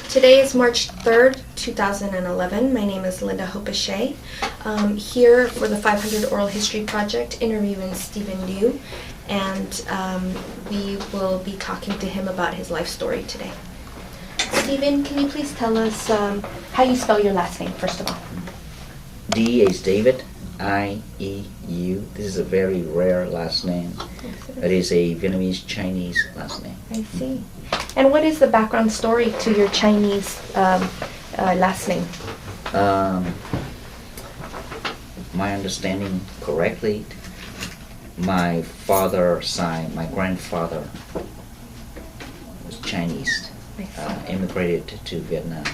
Today is March 3rd, 2011. My name is Linda Hopeshay. Here for the 500 Oral History Project, interviewing Stephen Điêu, and we will be talking to him about his life story today. Stephen, can you please tell us how you spell your last name, first of all? D is David, I-E-U. This is a very rare last name. Yes, It is a Vietnamese Chinese last name. I see. And what is the background story to your Chinese last name? My understanding correctly, my father's side, my grandfather was Chinese, immigrated to Vietnam.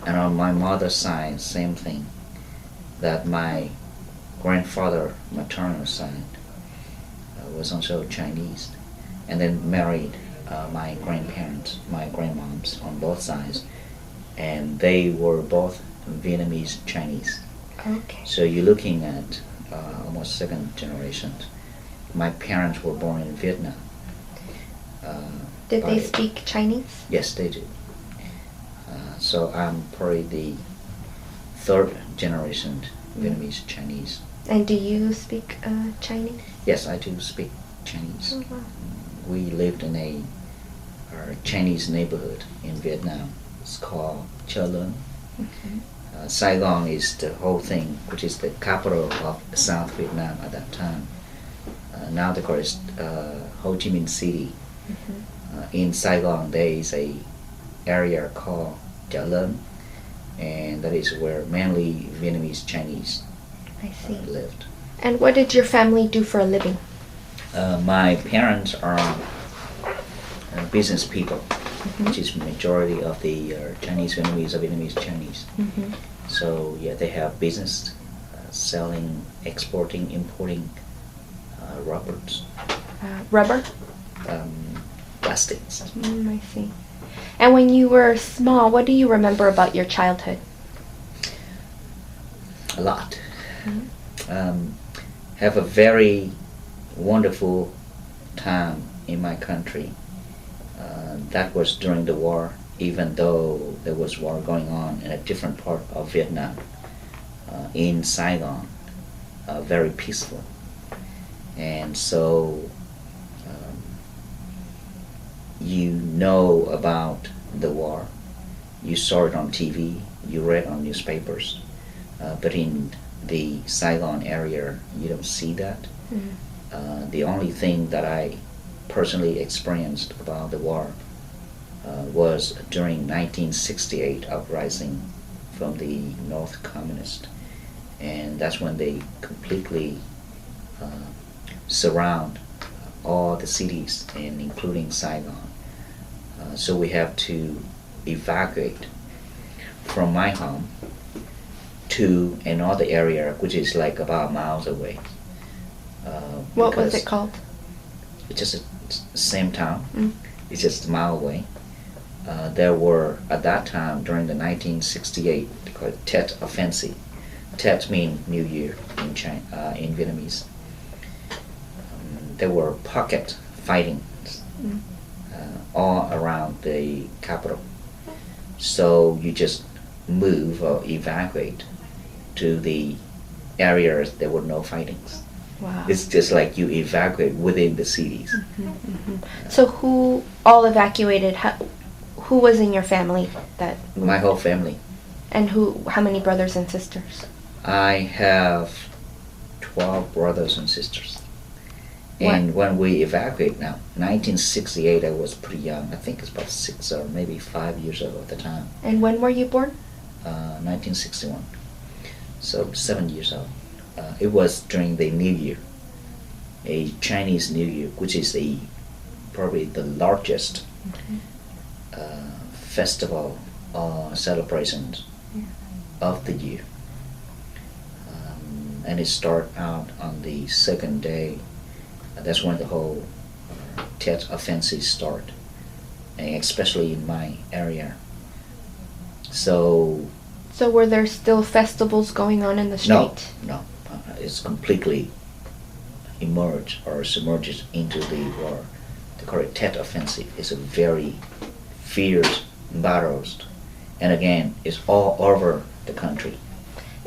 And on my mother's side, same thing, that my grandfather, maternal side, was also Chinese, and then married my grandparents, my grandmoms on both sides, and they were both Vietnamese Chinese. Okay. So you're looking at almost second generation. My parents were born in Vietnam. Did they speak Chinese? Yes, they do. So I'm probably the third generation Vietnamese Chinese. And do you speak Chinese? Yes, I do speak Chinese. Oh, wow. We lived in a Chinese neighborhood in Vietnam. It's called Cha Lun. Saigon is the whole thing, which is the capital of South Vietnam at that time. Now they call it Ho Chi Minh City. In Saigon there is a area called Cha Lun, and that is where mainly Vietnamese Chinese lived. And what did your family do for a living? My parents are business people, which is majority of the Chinese Vietnamese or Vietnamese Chinese. So yeah, they have business selling, exporting, importing rubbers. Rubber? Plastics. I see. And when you were small, what do you remember about your childhood? A lot. Have a very wonderful time in my country. That was during the war, even though there was war going on in a different part of Vietnam, in Saigon, very peaceful. And so you know about the war, you saw it on TV, you read on newspapers, but in the Saigon area you don't see that. The only thing that I personally experienced about the war was during 1968 uprising from the North Communist, and that's when they completely surround all the cities, and including Saigon. So we have to evacuate from my home to another area which is like about miles away. What was it called? It's just the same town. It's just a mile away. There were, at that time, during the 1968, they call it Tet Offensive. Tet means New Year in in Vietnamese. There were pocket fightings all around the capital. So you just move or evacuate to the areas there were no fightings. Wow. It's just like you evacuate within the cities. So who all evacuated? Who was in your family that moved? My whole family. And how many brothers and sisters? I have 12 brothers and sisters. And when we evacuate now, 1968, I was pretty young. I think it's about 6 or maybe 5 years old at the time. And when were you born? 1961. So 7 years old. It was during the New Year, a Chinese New Year, which is probably the largest festival or celebration of the year. And it started out on the second day. That's when the whole Tet Offensive started, and especially in my area. So were there still festivals going on in the street? No. It's completely emerged or submerged into the war. They call it Tet Offensive. It's a very fierce battles And again, it's all over the country.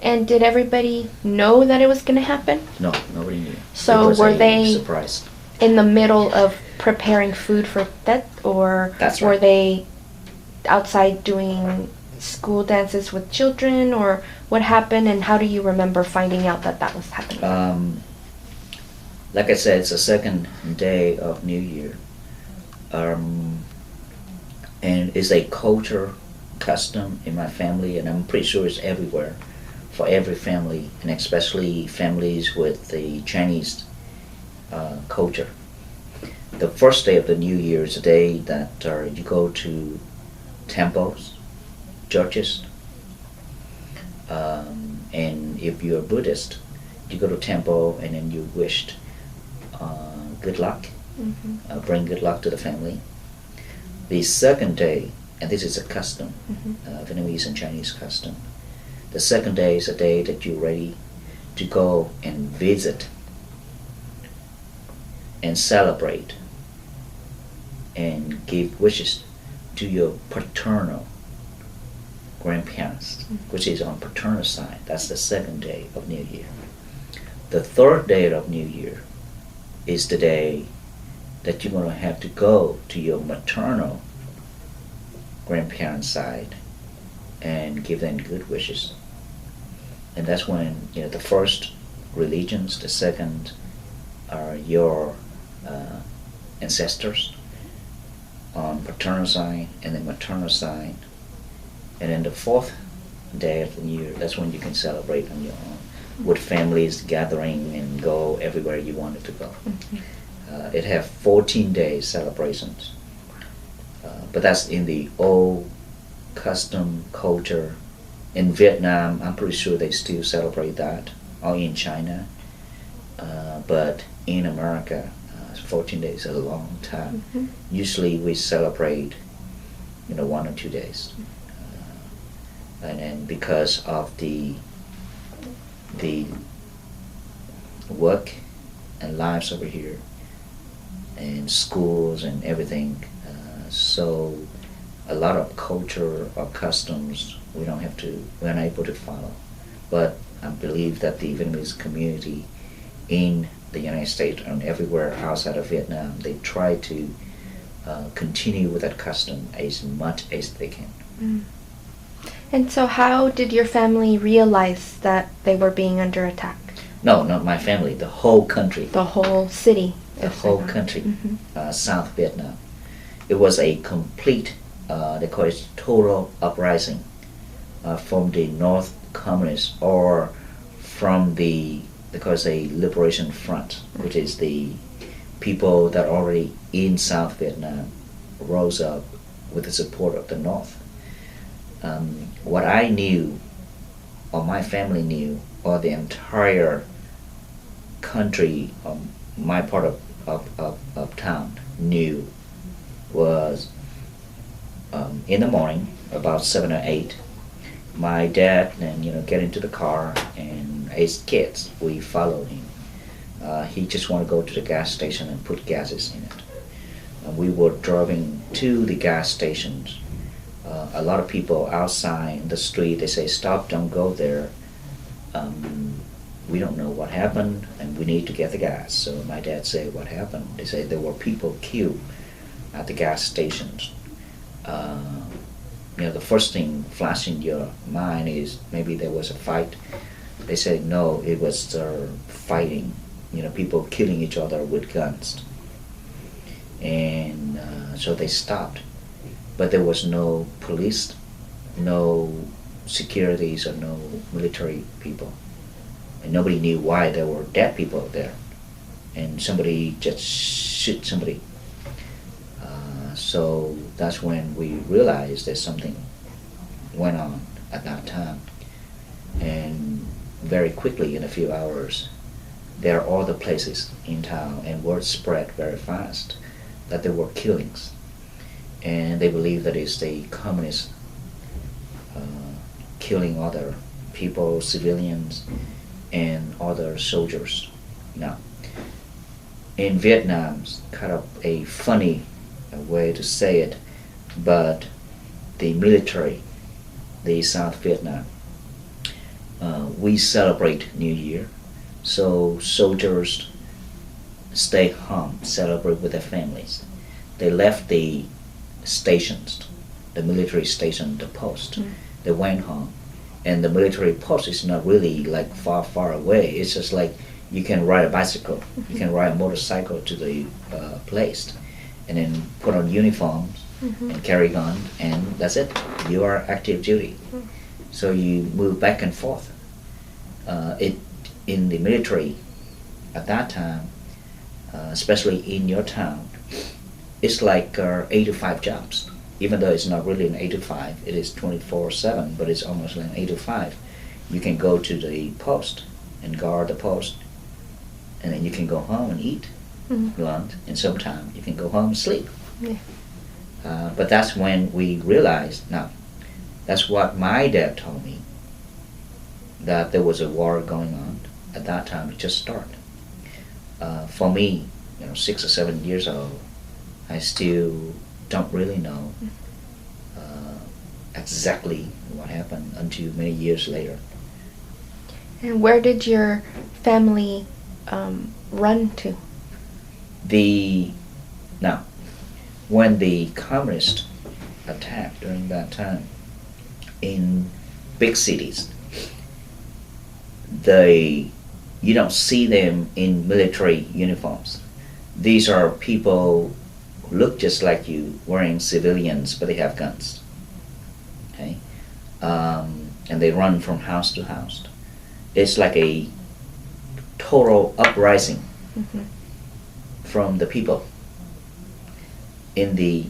And did everybody know that it was going to happen? No, nobody knew. So it was were a they surprise. in the middle of preparing food for Tet, or That's were right. they outside doing school dances with children, or what happened, and how do you remember finding out that that was happening? Like I said, it's the second day of New Year. And it's a culture, custom in my family, and I'm pretty sure it's everywhere, for every family, and especially families with the Chinese culture. The first day of the New Year is a day that you go to temples, churches, and if you're Buddhist, you go to temple and then you wished good luck, bring good luck to the family. The second day, and this is a custom, Vietnamese and Chinese custom, the second day is a day that you're ready to go and visit and celebrate and give wishes to your paternal grandparents, which is on paternal side. That's the second day of New Year. The third day of New Year is the day that you're going to have to go to your maternal grandparents' side and give them good wishes. And that's when, the first religions, the second are your ancestors on paternal side and then maternal side. And then the fourth day of the New Year, that's when you can celebrate on your own, with families gathering and go everywhere you wanted to go. It have 14 days celebrations, but that's in the old custom culture. In Vietnam, I'm pretty sure they still celebrate that, or in China, but in America, 14 days is a long time. Usually we celebrate, 1 or 2 days. And then because of the work and lives over here and schools and everything, so a lot of culture or customs we're not able to follow. But I believe that the Vietnamese community in the United States and everywhere outside of Vietnam, they try to continue with that custom as much as they can. And so how did your family realize that they were being under attack? No, not my family, the whole country. The whole city? The whole country, South Vietnam. It was a complete, they call it total uprising from the North Communists, or from they call it a Liberation Front, which is the people that already in South Vietnam rose up with the support of the North. What I knew, or my family knew, or the entire country, my part of town knew, was in the morning, about 7 or 8, my dad then get into the car, and as kids we followed him. He just wanted to go to the gas station and put gases in it. And we were driving to the gas stations. A lot of people outside in the street, they say, "Stop, don't go there. We don't know what happened, and we need to get the gas." So my dad said, "What happened?" They say there were people killed at the gas stations. The first thing flashing your mind is maybe there was a fight. They said no, it was fighting. People killing each other with guns. And so they stopped. But there was no police, no securities, or no military people. And nobody knew why there were dead people there. And somebody just shoot somebody. So that's when we realized that something went on at that time. And very quickly, in a few hours, there are other places in town, and word spread very fast that there were killings. And they believe that it's the communists killing other people, civilians, and other soldiers. Now, in Vietnam, kind of a funny way to say it, but the military the South Vietnam. We celebrate New Year, so soldiers stay home, celebrate with their families. They left the stations, the military station, the post. They went home, and the military post is not really like far away. It's just like you can ride a bicycle, you can ride a motorcycle to the place, and then put on uniforms and carry gun, and that's it. You are active duty. So you move back and forth. In the military at that time, especially in your town, it's like 8 to 5 jobs. Even though it's not really an 8 to 5, it is 24/7, but it's almost like an 8 to 5. You can go to the post and guard the post, and then you can go home and eat lunch, and sometimes you can go home and sleep. But that's when we realized, now, that's what my dad told me, that there was a war going on. At that time, it just started. For me, 6 or 7 years old, I still don't really know exactly what happened until many years later. And where did your family run to? Now, when the communists attacked during that time in big cities, you don't see them in military uniforms. These are people who look just like you, wearing civilians, but they have guns. Okay, and they run from house to house. It's like a total uprising from the people. In the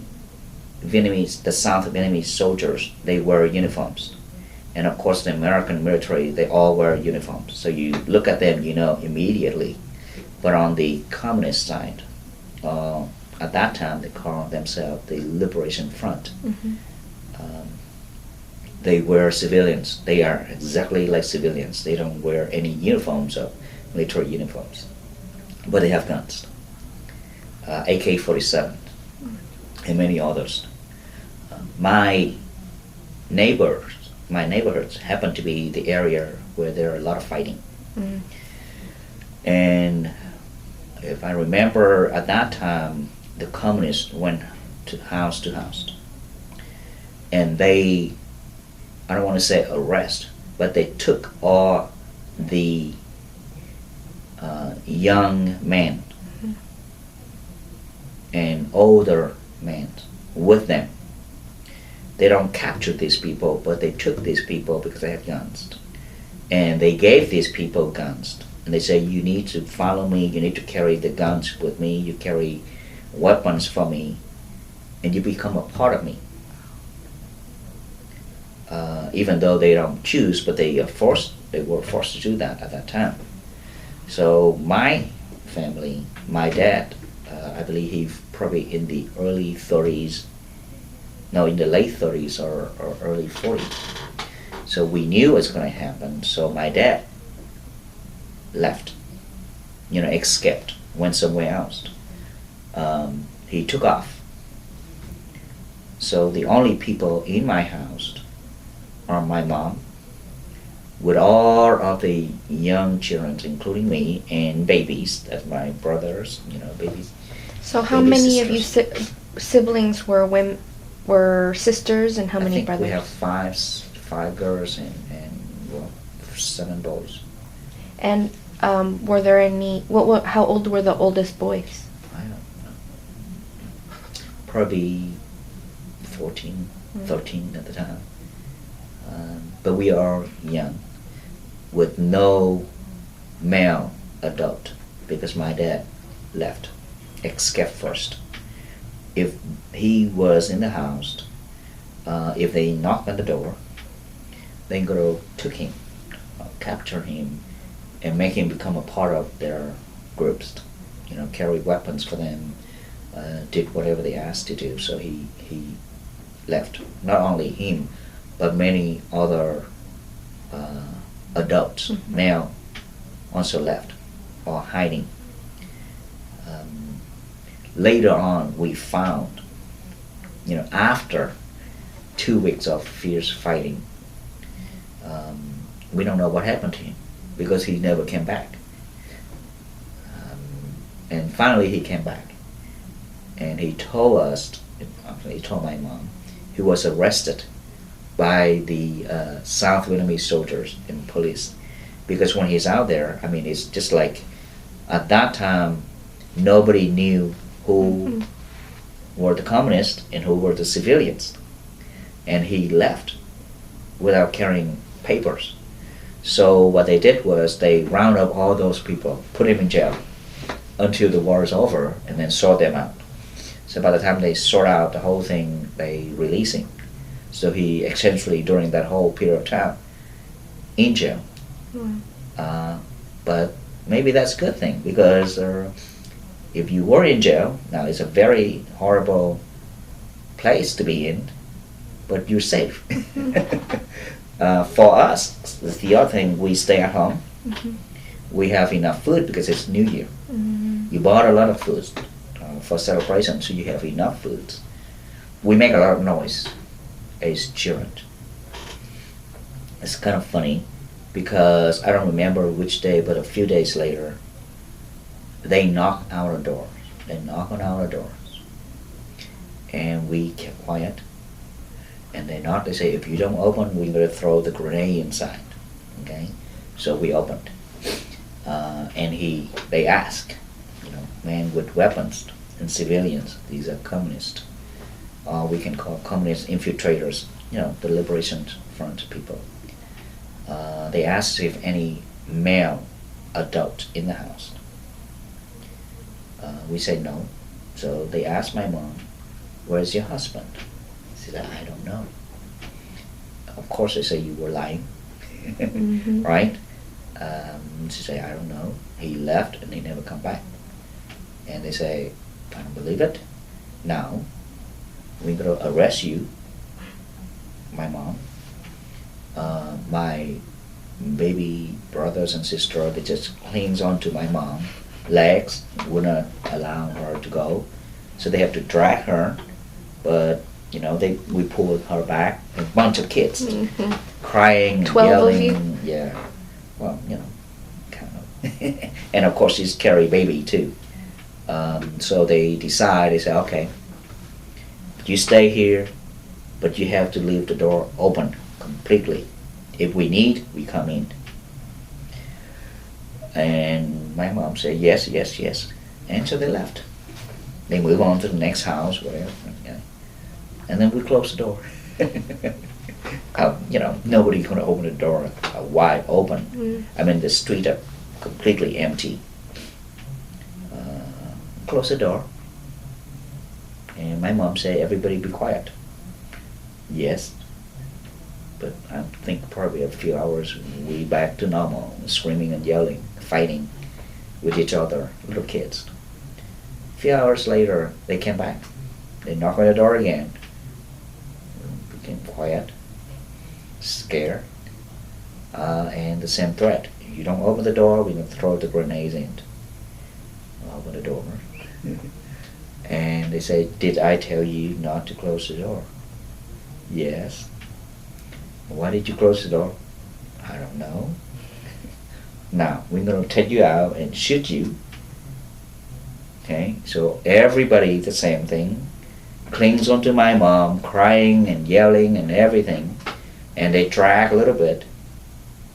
South Vietnamese soldiers, they wear uniforms. And of course the American military, they all wear uniforms. So you look at them, you know immediately. But on the communist side, at that time they called themselves the Liberation Front. They wear civilians. They are exactly like civilians. They don't wear any uniforms or military uniforms. But they have guns. AK-47 and many others. My neighborhoods happen to be the area where there are a lot of fighting. And if I remember, at that time, the communists went to house, and they, I don't want to say arrest, but they took all the young men and older men with them. They don't capture these people, but they took these people because they had guns. And they gave these people guns. And they say, you need to follow me, you need to carry the guns with me, you carry weapons for me, and you become a part of me. Even though they don't choose, but they were forced to do that at that time. So my family, my dad, I believe he's probably in the early 30s, no, in the late 30s or early 40s. So we knew it was going to happen. So my dad left, escaped, went somewhere else. He took off. So the only people in my house are my mom, with all of the young children, including me, and babies, that's my brothers, babies. So how many of you siblings were sisters, and how many brothers? We have five girls and 7 boys. And were there any? How old were the oldest boys? I don't know. Probably 14, 13 at the time. But we are young, with no male adult, because my dad left, escaped first. If he was in the house, if they knock on the door, they go took him, capture him, and make him become a part of their groups. Carry weapons for them, did whatever they asked to do. So he left. Not only him, but many other adults, male, also left or hiding. Later on, we found, after 2 weeks of fierce fighting, We don't know what happened to him because he never came back. And finally he came back, and he told us, he told my mom, he was arrested by the South Vietnamese soldiers and police, because when he's out there, I mean, it's just like at that time nobody knew who were the communists and who were the civilians, and he left without carrying papers. So what they did was they round up all those people, put him in jail until the war is over, and then sort them out. So by the time they sort out the whole thing, they release him. So he essentially, during that whole period of time, in jail. But maybe that's a good thing, because if you were in jail, now it's a very horrible place to be in, but you're safe. For us, the other thing, we stay at home. We have enough food because it's New Year. You bought a lot of food for celebration, so you have enough food. We make a lot of noise as children. It's kind of funny because I don't remember which day, but a few days later, they knock on our doors. They knock on our doors, and we kept quiet. And they knock. They say, "If you don't open, we're going to throw the grenade inside." Okay, so we opened, and they ask, men with weapons and civilians. These are communists. We can call communist infiltrators. The Liberation Front people. They asked if any male adult in the house. We said no. So they asked my mom, "Where's your husband?" She said, "I don't know." Of course, they say you were lying, right? She said, "I don't know. He left and he never come back." And they say, "I don't believe it. Now we're going to arrest you, my mom, my baby brothers and sister. They just clings onto my mom legs, wouldn't allow her to go, so they have to drag her, but." We pulled her back, a bunch of kids, crying and 12 yelling. of you? Yeah. Well, kind of. And of course, she's carry baby too. So they say, "Okay, you stay here, but you have to leave the door open completely. If we need, we come in." And my mom said, "Yes, yes, yes." And so they left. They move on to the next house, whatever. And then we close the door. Nobody's going to open the door wide open. I mean, the street are completely empty. Close the door. And my mom said, "Everybody be quiet." Yes. But I think probably a few hours, we back to normal, screaming and yelling, fighting with each other, little kids. A few hours later, they came back. They knocked on the door again. Became quiet, scared, and the same threat. "If you don't open the door, we're going to throw the grenades in." I open the door. And they say, "Did I tell you not to close the door?" "Yes." "Why did you close the door?" "I don't know." "Now, we're going to take you out and shoot you." Okay, so everybody the same thing. Clings onto my mom, crying and yelling and everything, and they drag a little bit.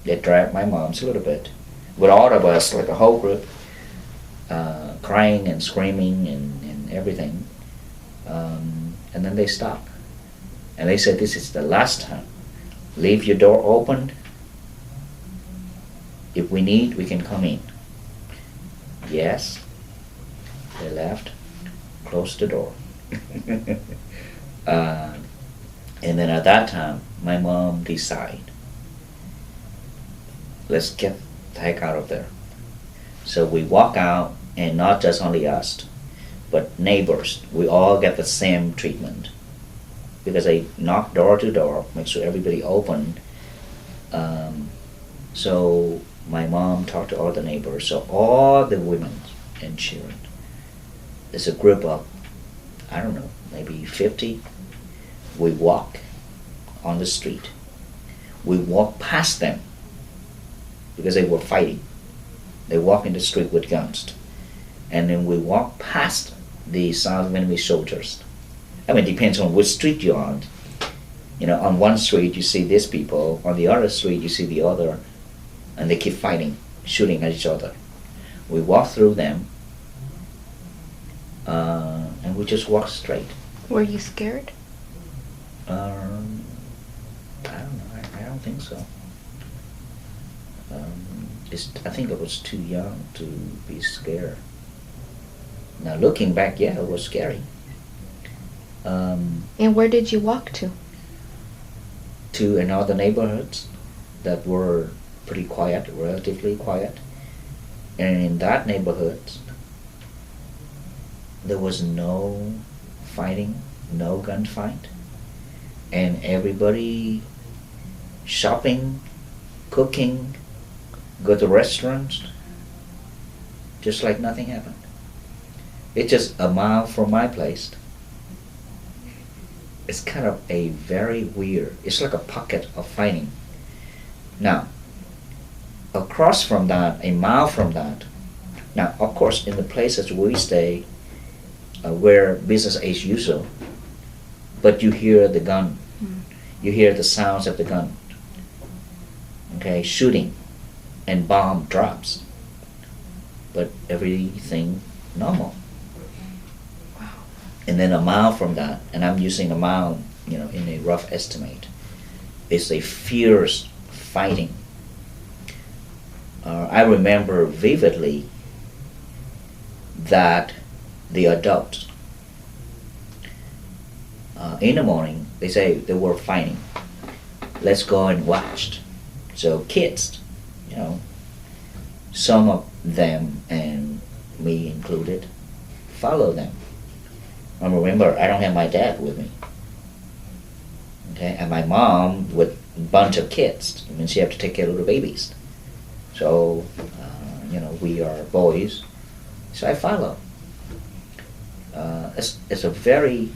They drag my mom's a little bit, with all of us, like a whole group, crying and screaming and everything. And then they stop, and they said, "This is the last time. Leave your door open. If we need, we can come in." Yes. They left, closed the door. And then at that time, my mom decided, let's get the heck out of there. So we walk out, and not just only us, but neighbors. We all get the same treatment, because they knock door to door, make sure everybody open. So my mom talked to all the neighbors. So all the women and children. There's a group of, I don't know, maybe 50. We walk on the street. we walk past them because they were fighting. They walk in the street with guns. And then we walk past the South Vietnamese soldiers. I mean, it depends on which street you're on. You know, on one street you see these people, on the other street you see the other, and they keep fighting, shooting at each other. We walk through them, and we just walk straight. Were you scared? I don't know. I don't think so. I think I was too young to be scared. Now looking back, yeah, it was scary. And where did you walk to? To another neighborhoods that were pretty quiet, relatively quiet. And in that neighborhood, there was no fighting, no gunfight. And everybody shopping, cooking, go to restaurants, just like nothing happened. It's just a mile from my place. It's kind of a very weird, it's like a pocket of fighting. Now, across from that, a mile from that, now of course in the places where we stay, where business as usual, but you hear the gun, you hear the sounds of the gun, okay, shooting, and bomb drops, but everything normal. Wow. And then a mile from that, and I'm using a mile, you know, in a rough estimate, is a fierce fighting. I remember vividly that the adults, in the morning, they say they were fighting. Let's go and watch. So kids, you know, some of them, and me included, follow them. I remember I don't have my dad with me. Okay, and my mom with a bunch of kids. It means she have to take care of the babies. So, you know, we are boys, so I follow. It's a very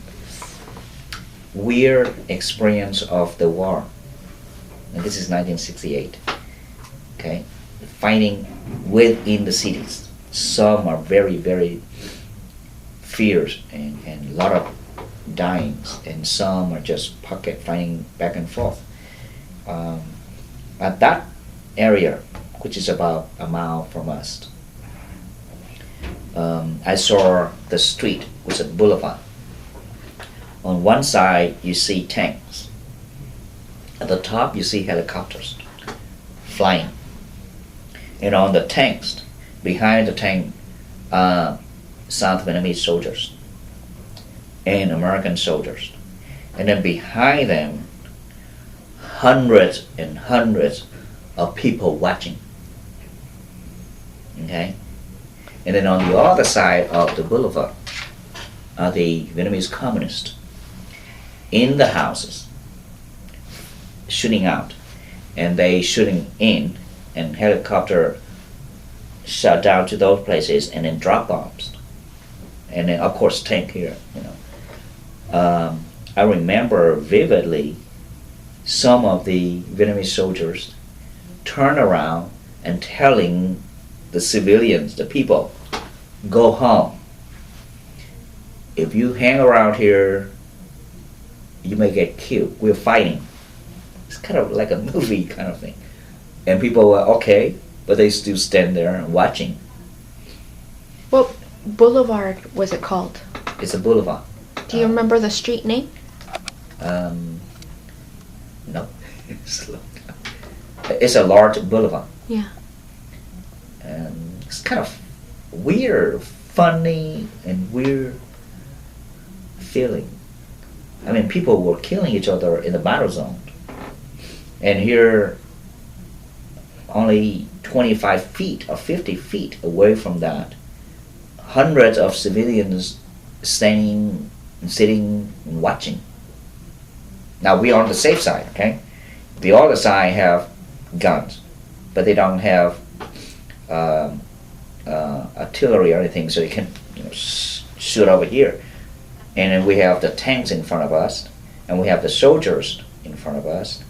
weird experience of the war. And this is 1968. Okay, fighting within the cities. Some are very, very fierce and a lot of dyings, and some are just pocket fighting back and forth. At that area, which is about a mile from us, I saw the street, which is a boulevard. On one side, you see tanks. At the top, you see helicopters flying. And on the tanks, behind the tank, South Vietnamese soldiers and American soldiers. And then behind them, hundreds and hundreds of people watching. Okay? And then on the other side of the boulevard are the Vietnamese communists in the houses, shooting out, and they shooting in, and helicopter shot down to those places, and then drop bombs, and then of course tank here. You know, I remember vividly some of the Vietnamese soldiers turn around and telling the civilians, the people, go home. If you hang around here, you may get killed. We're fighting. It's kind of like a movie kind of thing. And people were okay, but they still stand there and watching. What boulevard was it called? It's a boulevard. Do you remember the street name? No. It's a large boulevard. Yeah. And it's kind of weird, funny, and weird feeling. I mean, people were killing each other in the battle zone. And here, only 25 feet or 50 feet away from that, hundreds of civilians standing, sitting, and watching. Now, we are on the safe side, okay? The other side have guns, but they don't have artillery or anything, so they can, you know, shoot over here. And then we have the tanks in front of us, and we have the soldiers in front of us.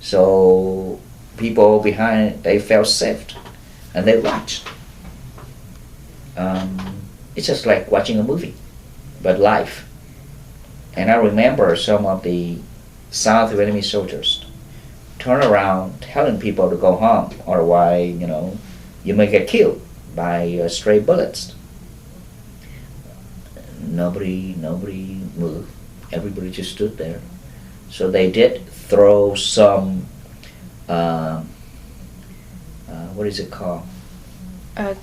So people behind, they felt safe and they watched. It's just like watching a movie, but live. And I remember some of the South Vietnamese soldiers turn around telling people to go home, otherwise, you may get killed by stray bullets. Nobody moved. Everybody just stood there. So they did throw some, what is it called?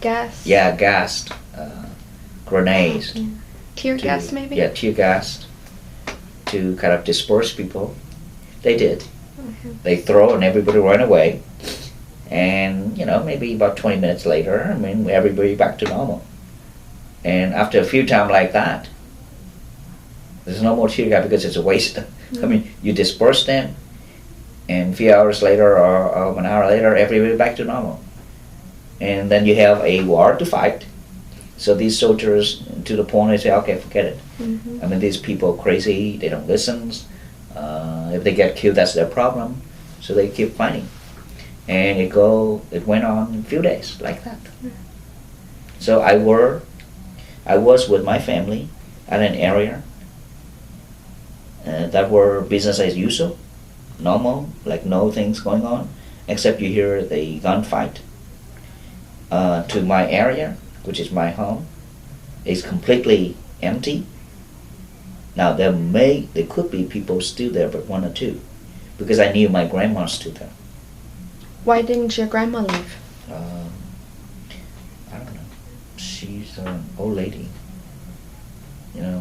Gas. Yeah, gas, grenades. Yeah. Tear gas, maybe? Yeah, tear gas to kind of disperse people. They did. They throw and everybody ran away. And, maybe about 20 minutes later, everybody back to normal. And after a few times like that, there's no more tear gas because it's a waste. You disperse them, and a few hours later or an hour later, everybody back to normal. And then you have a war to fight. So these soldiers, to the point, they say, okay, forget it. These people are crazy, they don't listen. If they get killed, that's their problem. So they keep fighting. And it went on a few days like that. So I was with my family at an area that were business as usual, normal, like no things going on, except you hear the gunfight. To my area, which is my home, is completely empty. Now there could be people still there, but one or two, because I knew my grandma still there. Why didn't your grandma leave? I don't know. She's an old lady.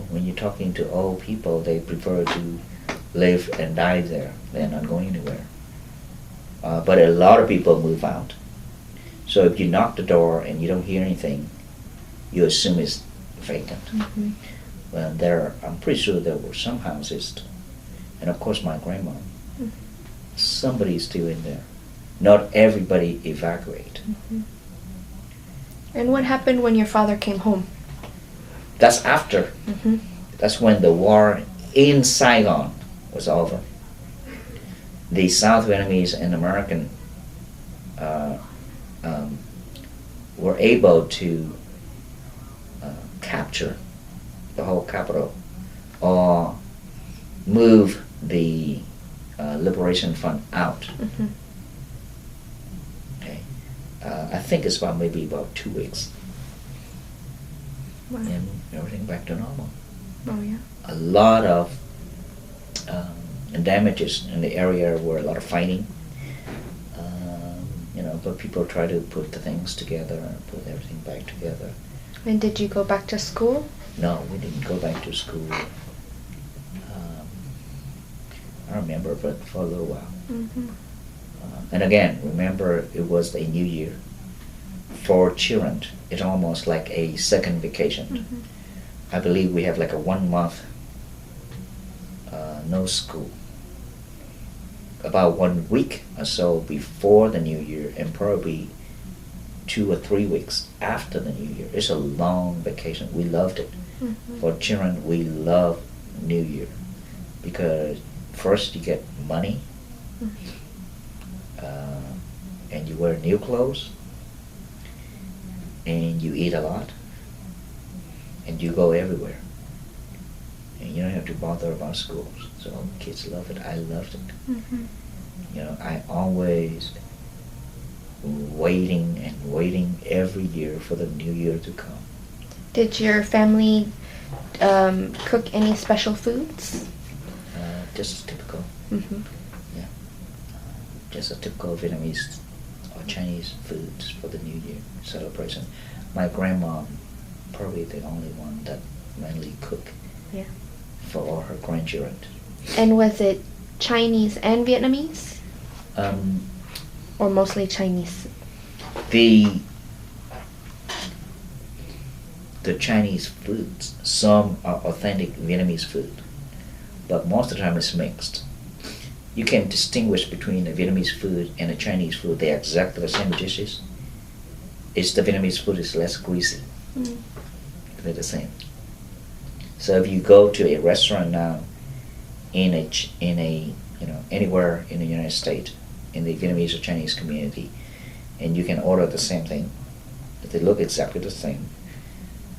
When you're talking to old people, they prefer to live and die there. They're not going anywhere. But a lot of people move out. So if you knock the door and you don't hear anything, you assume it's vacant. Well, I'm pretty sure there were some houses, and of course my grandma. Somebody's still in there. Not everybody evacuate. And what happened when your father came home? That's after. That's when the war in Saigon was over. The South Vietnamese and American were able to capture the whole capital or move the Liberation Front out. Okay, I think it's maybe about 2 weeks. Wow. And everything back to normal. Oh yeah. A lot of damages in the area where a lot of fighting. But people try to put the things together and put everything back together. And did you go back to school? No, we didn't go back to school. I remember, but for a little while. And again, remember, it was a new year. For children, it's almost like a second vacation. I believe we have like a 1 month no school. About 1 week or so before the new year, and probably 2 or 3 weeks after the new year. It's a long vacation. We loved it. For children, we love New Year because first you get money, and you wear new clothes, and you eat a lot, and you go everywhere, and you don't have to bother about schools. So kids love it. I loved it. I always waiting every year for the new year to come. Did your family cook any special foods? Just typical. Yeah. Just a typical Vietnamese or Chinese foods for the New Year celebration. My grandma, probably the only one that mainly cook for all her grandchildren. And was it Chinese and Vietnamese? Or mostly Chinese? The Chinese foods, some are authentic Vietnamese food, but most of the time it's mixed. You can distinguish between the Vietnamese food and the Chinese food. They are exactly the same dishes. It's the Vietnamese food is less greasy. They're the same. So if you go to a restaurant now in a anywhere in the United States, in the Vietnamese or Chinese community, and you can order the same thing. They look exactly the same.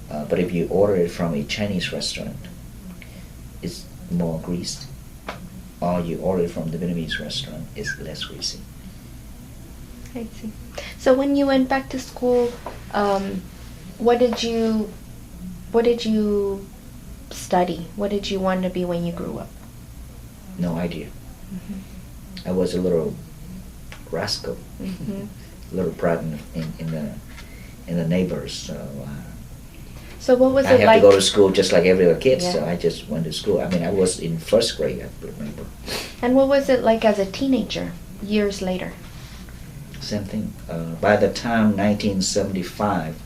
But if you order it from a Chinese restaurant, it's more greasy. Or you order it from the Vietnamese restaurant, it's less greasy. I see. So when you went back to school, what did you study? What did you want to be when you grew up? No idea. Mm-hmm. I was a little rascal, Mm-hmm. a little brat in the neighbors. So what was I it had like? to go to school just like every other kid, Yeah. so I just went to school. I mean, I was in first grade, I remember. And what was it like as a teenager, years later? Same thing. By the time 1975,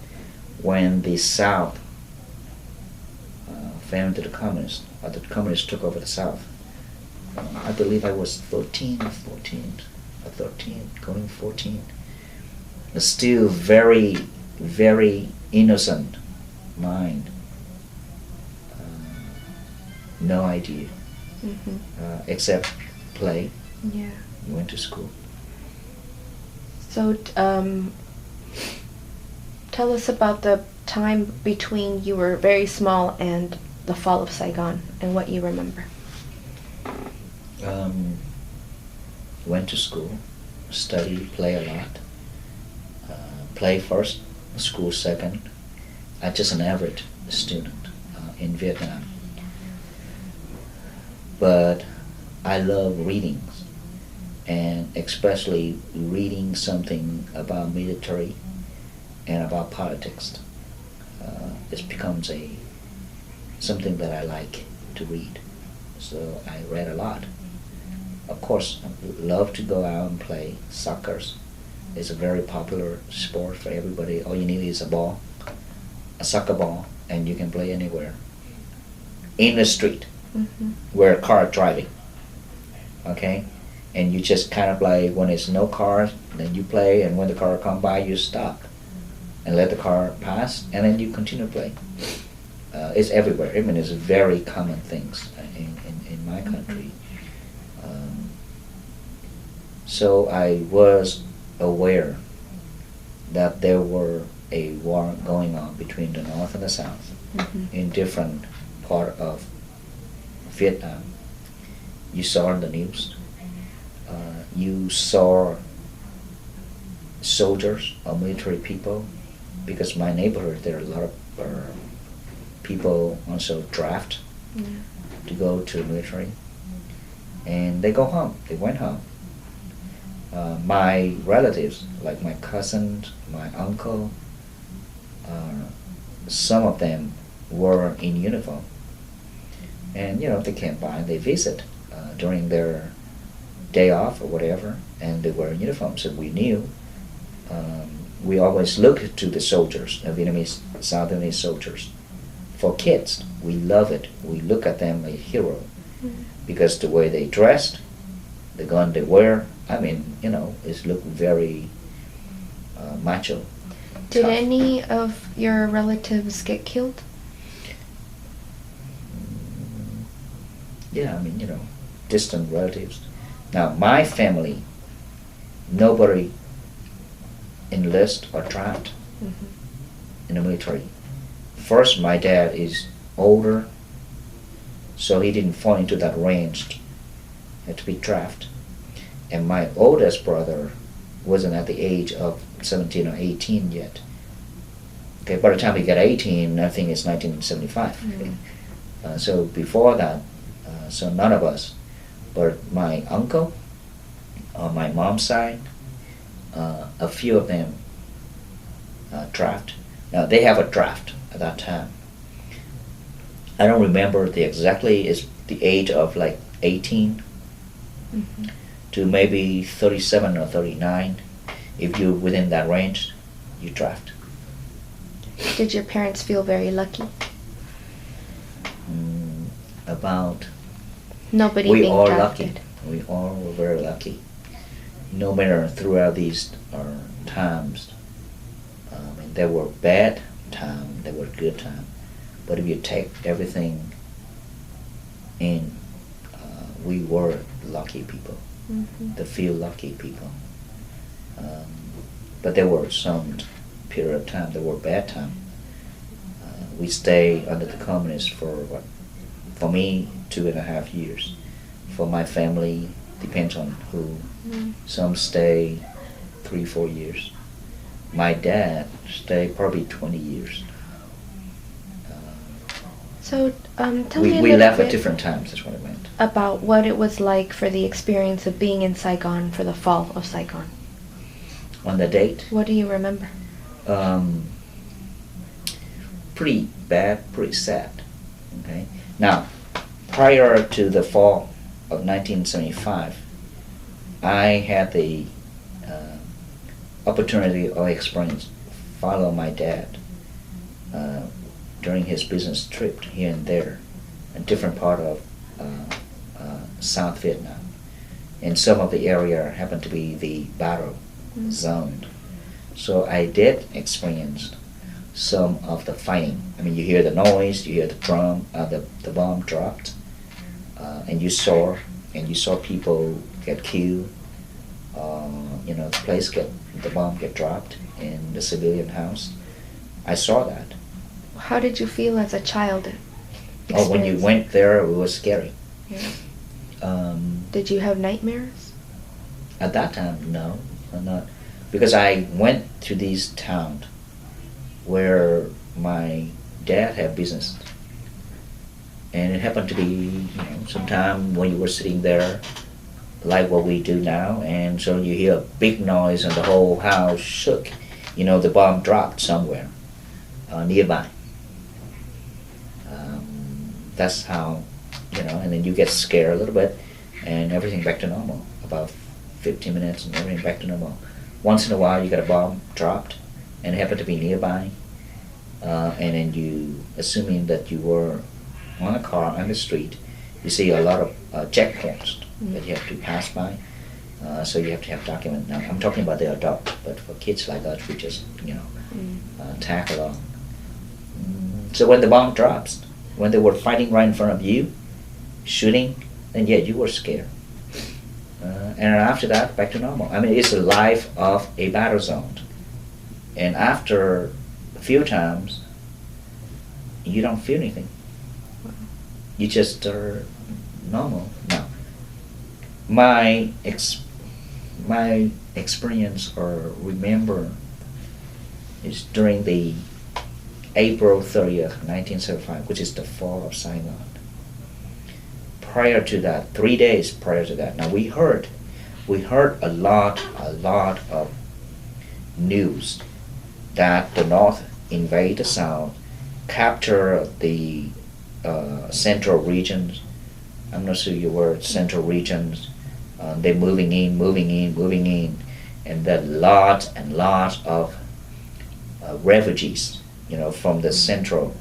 when the South fell into the communists, or the communists took over the South, I believe I was 13 or 14, or 13, going 14. Still very, very innocent mind. No idea, Mm-hmm. except play. Yeah. Went to school. So tell us about the time between you were very small and the fall of Saigon and what you remember. Went to school, study, play a lot. Play first, school second. I'm just an average student in Vietnam. But I love readings, and especially reading something about military and about politics. It becomes something that I like to read. So I read a lot. Of course, I love to go out and play soccer. It's a very popular sport for everybody. All you need is a ball, a soccer ball, and you can play anywhere. In the street, Mm-hmm. where a car driving, okay? And you just kind of like, when there's no cars, then you play, and when the car come by, you stop and let the car pass, and then you continue playing. It's everywhere. I mean, it's very common things in my country. So I was aware that there were a war going on between the North and the South Mm-hmm. in different part of Vietnam. You saw in the news. You saw soldiers or military people, because my neighborhood there are a lot of people also draft Yeah. to go to the military, and they go home. They went home. My relatives, like my cousins, my uncle, some of them were in uniform, and they came by and they visit during their day off or whatever, and they were in uniform. So we knew. We always looked to the soldiers, the Vietnamese, South Vietnamese soldiers. For kids, we love it. We look at them like a hero, because the way they dressed, the gun they wear, I mean, it looked very macho. Did tough. any of your relatives get killed? Yeah, I mean, distant relatives. Now, my family, nobody enlist or draft Mm-hmm. in the military. First, my dad is older, so he didn't fall into that range, had to be drafted. And my oldest brother wasn't at the age of 17 or 18 yet. Okay, by the time he got 18, I think it's 1975. Mm. So before that, so none of us, but my uncle, on my mom's side, a few of them draft. Now they have a draft at that time. I don't remember exactly. It's the age of like 18 Mm-hmm. to maybe 37 or 39. If you're within that range, you draft. Did your parents feel very lucky? About Nobody we being all drafted. lucky. We all were very lucky. No matter throughout these times, and there were bad times, there were good times. But if you take everything in we were lucky people, Mm-hmm. the few lucky people. But there were some period of time, there were bad time. We stayed under the communists for what? For me, 2.5 years. For my family, depends on who. Mm. Some stay 3-4 years. My dad stayed probably 20 years. So tell me a We little left bit at different times, that's what I meant. about what it was like for the experience of being in Saigon for the fall of Saigon. On the date, What do you remember? pretty bad, pretty sad. Okay. Now, prior to the fall of 1975, I had the opportunity or experience follow my dad during his business trip here and there, in different part of South Vietnam, and some of the area happened to be the battle zone. So I did experience some of the fighting. I mean, you hear the noise, you hear the drum, the bomb dropped, and you saw people get killed. The bomb get dropped in the civilian house. I saw that. How did you feel as a child? Oh, when you went there, it was scary. Yeah. Did you have nightmares? At that time, no, not, because I went to these towns where my dad had business, and it happened to be, sometime when you were sitting there, like what we do now, and so you hear a big noise and the whole house shook. The bomb dropped somewhere nearby. That's how, and then you get scared a little bit, and everything back to normal. About 15 minutes and everything back to normal. Once in a while you get a bomb dropped, and it happened to be nearby, and then you, assuming that you were on a car on the street, you see a lot of checkpoints that you have to pass by. So you have to have document. Now I'm talking about the adult, but for kids like us, we just tag along. So when the bomb drops, when they were fighting right in front of you, shooting, then yeah, you were scared. And after that, back to normal. I mean, it's the life of a battle zone. And after a few times, you don't feel anything. You just are normal. Now, my experience or remember is during the April 30th, 1975, which is the fall of Saigon. Prior to that, 3 days prior to that, now we heard a lot of news that the North invade the South, capture the central regions. I'm not sure your word, central regions. They're moving in, and there are lots and lots of refugees, from the central,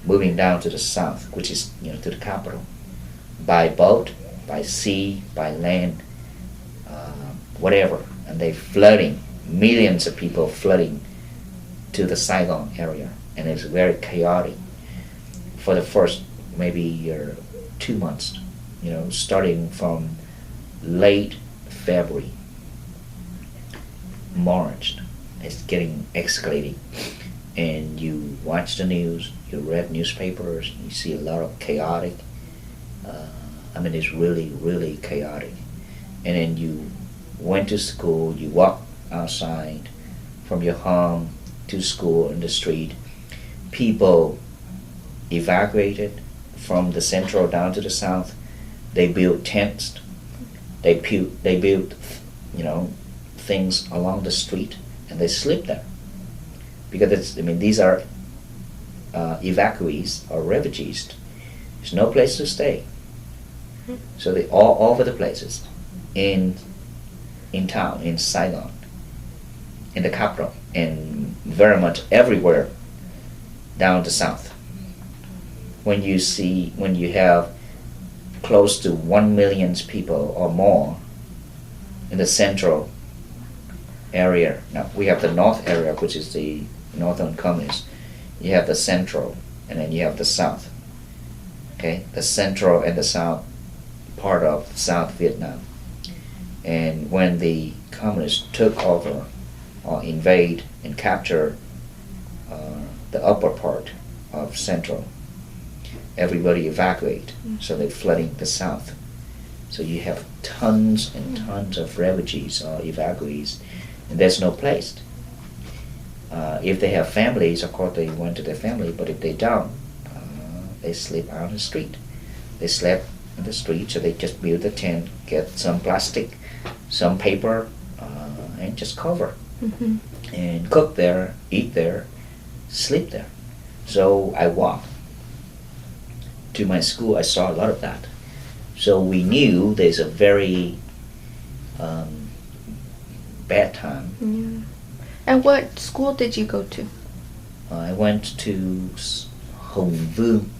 moving down to the south, which is, to the capital, by boat, by sea, by land, whatever, and they flooding, millions of people flooding to the Saigon area, and it's very chaotic for the first maybe 2 months, starting from late February, March, it's getting escalating, and you watch the news, you read newspapers, you see a lot of chaotic. It's really, really chaotic. And then you went to school, you walk outside from your home to school in the street. People evacuated from the central down to the south. They built tents. They built, things along the street, and they sleep there. Because these are evacuees or refugees. There's no place to stay. So they all over the places, in town, in Saigon, in the capital, and very much everywhere down the south. When you have close to 1 million people or more in the central area. Now we have the north area, which is the northern communists. You have the central, and then you have the south. Okay, the central and the south part of South Vietnam. And when the communists took over or invade and capture the upper part of Central, everybody evacuated, so they're flooding the south. So you have tons and tons of refugees or evacuees, and there's no place. If they have families, of course they went to their family, but if they don't, they sleep out on the street. They slept in the street, so they just build a tent, get some plastic, some paper, and just cover. And cook there, eat there, sleep there. So I walked to my school. I saw a lot of that. So we knew there's a very bad time. Yeah. And what school did you go to? I went to Hồng Vương.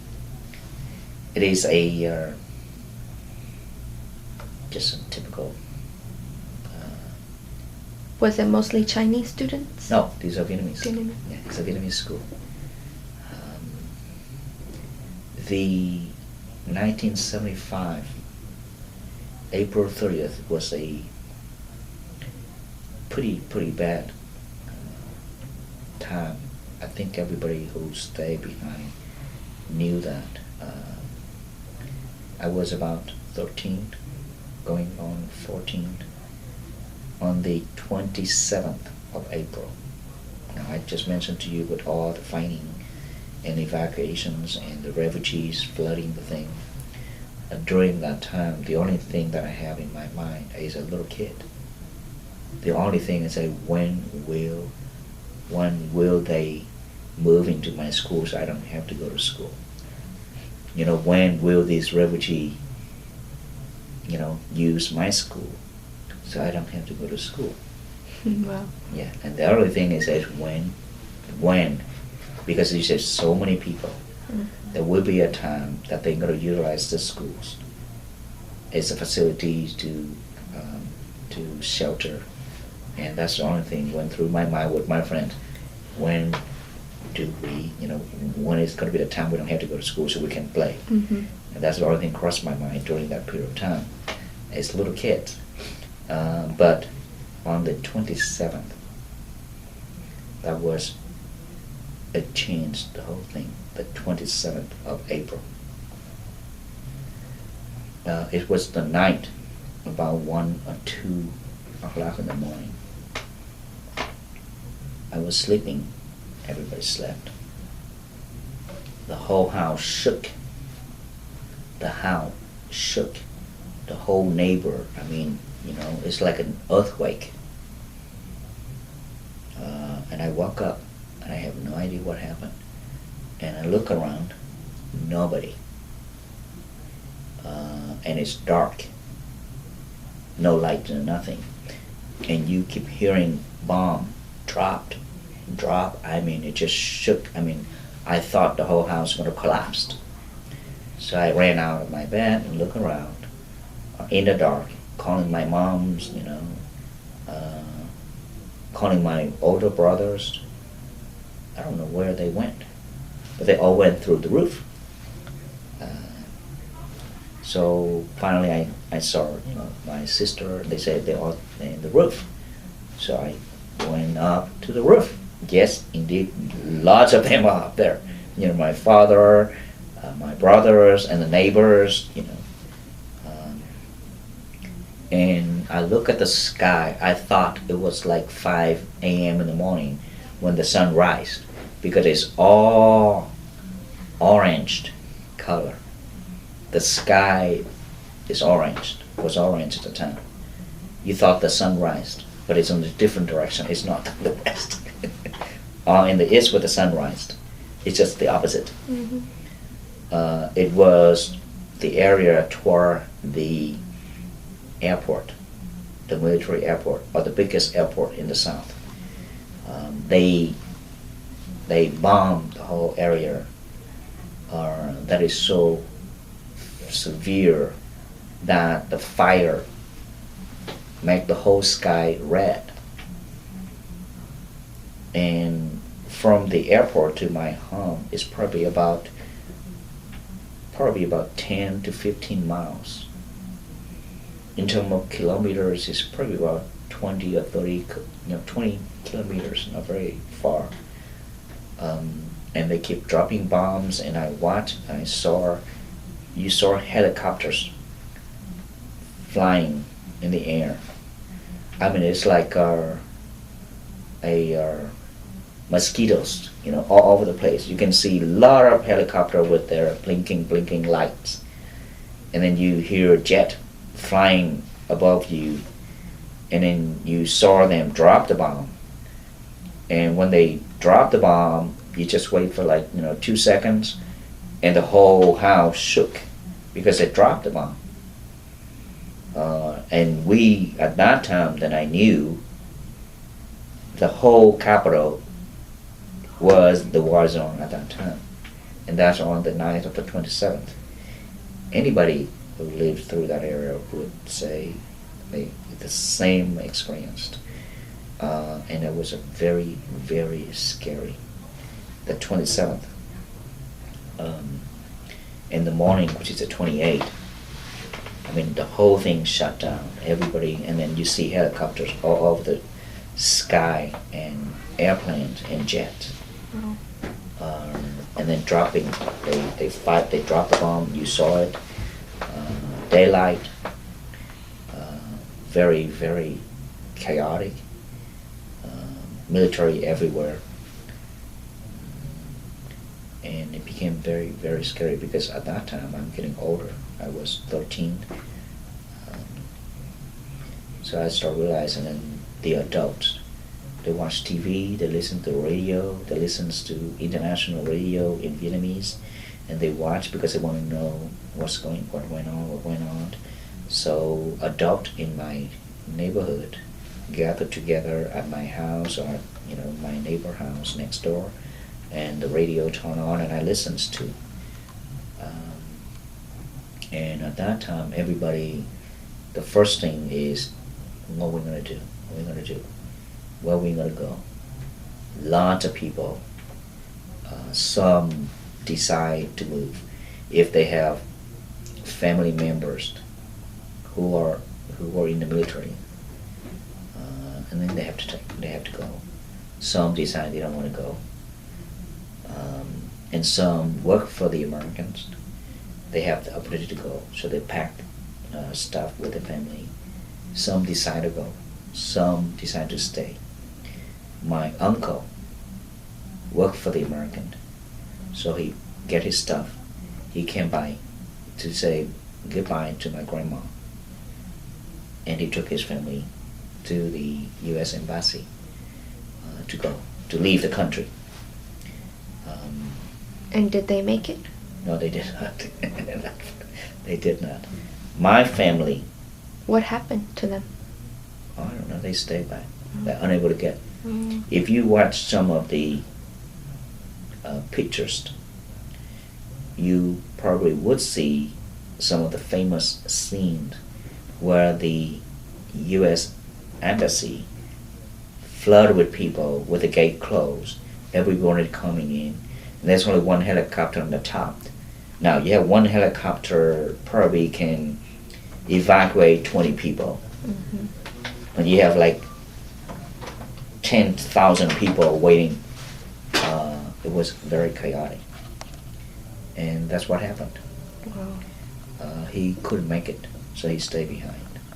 It is a just a typical. Was it mostly Chinese students? No, these are Vietnamese. Vietnamese. Yeah, it's a Vietnamese school. The 1975 April 30th was a pretty bad time. I think everybody who stayed behind knew that. I was about 13, going on 14, on the 27th of April. Now, I just mentioned to you with all the fighting and evacuations and the refugees flooding the thing. During that time, the only thing that I have in my mind is a little kid. The only thing is when will they move into my school so I don't have to go to school? When will these refugees, use my school so I don't have to go to school? Wow. Yeah, and the other thing is when, because there's just so many people, there will be a time that they're going to utilize the schools as a facility to shelter, and that's the only thing went through my mind with my friend. When do we, when is going to be the time we don't have to go to school so we can play? And that's the only thing crossed my mind during that period of time as little kids. But on the 27th, that was, it changed the whole thing. The 27th of April. It was the night, about 1 or 2 o'clock in the morning. I was sleeping. Everybody slept. The whole house shook. The house shook. The whole neighbor, it's like an earthquake. And I woke up, and I have no idea what happened. And I look around, nobody. And it's dark. No light and nothing. And you keep hearing bomb drop. It just shook. I thought the whole house was going to collapse. So I ran out of my bed and looked around in the dark, calling my moms, calling my older brothers. I don't know where they went, but they all went through the roof. So finally I saw, my sister. They said they're all in the roof. So I went up to the roof. Yes, indeed, lots of them are up there. My father, my brothers, and the neighbors, and I look at the sky. I thought it was like 5 a.m. in the morning when the sun rises, because it's all orange color. The sky is orange, was orange at the time. You thought the sun rised, but it's in a different direction. It's not the west. In the east where the sun rised. It's just the opposite. It was the area toward the airport, the military airport, or the biggest airport in the south. They bombed the whole area. That is so severe that the fire make the whole sky red. And from the airport to my home is probably about 10 to 15 miles. in terms of kilometers, it's probably about 20 or 30, 20 kilometers, not very far. And they keep dropping bombs, and you saw helicopters flying in the air. I mean, it's like mosquitoes, all over the place. You can see a lot of helicopters with their blinking lights, and then you hear a jet flying above you, and then you saw them drop the bomb. And when they drop the bomb, you just wait for 2 seconds, and the whole house shook because they dropped the bomb. And we, at that time that I knew, the whole capital was the war zone at that time. And that's on the night of the 27th. Anybody who lived through that area would say the same experience. And it was a very, very scary. The 27th. In the morning, which is the 28th, I mean, the whole thing shut down. Everybody, and then you see helicopters all over the sky, and airplanes and jets. And then dropping, they dropped the bomb. You saw it. Daylight. Very, very chaotic. Military everywhere. And it became very, very scary because at that time I'm getting older. I was 13. So I started realizing that the adults, they watch TV, they listen to radio, they listen to international radio in Vietnamese, and they watch because they want to know what went on. So adults in my neighborhood gathered together at my house or my neighbor house next door, and the radio turned on, and I listened to. And at that time, everybody, the first thing is, what we're going to do? What we're going to do? Where we're going to go? Lots of people. Some decide to move if they have family members who are in the military, and then they have to go. Some decide they don't want to go, and some work for the Americans. They have the opportunity to go, so they pack stuff with the family. Some decide to go, some decide to stay. My uncle worked for the American, so he get his stuff. He came by to say goodbye to my grandma, and he took his family to the U.S. Embassy to leave the country. And did they make it? No, they did not. They did not. My family. What happened to them? I don't know. They stayed back. They're unable to get. If you watch some of the pictures, you probably would see some of the famous scenes where the U.S. Embassy flooded with people with the gate closed, everybody coming in, and there's only one helicopter on the top. Now, you have one helicopter probably can evacuate 20 people. And you have 10,000 people waiting. It was very chaotic. And that's what happened. Wow. He couldn't make it, so he stayed behind.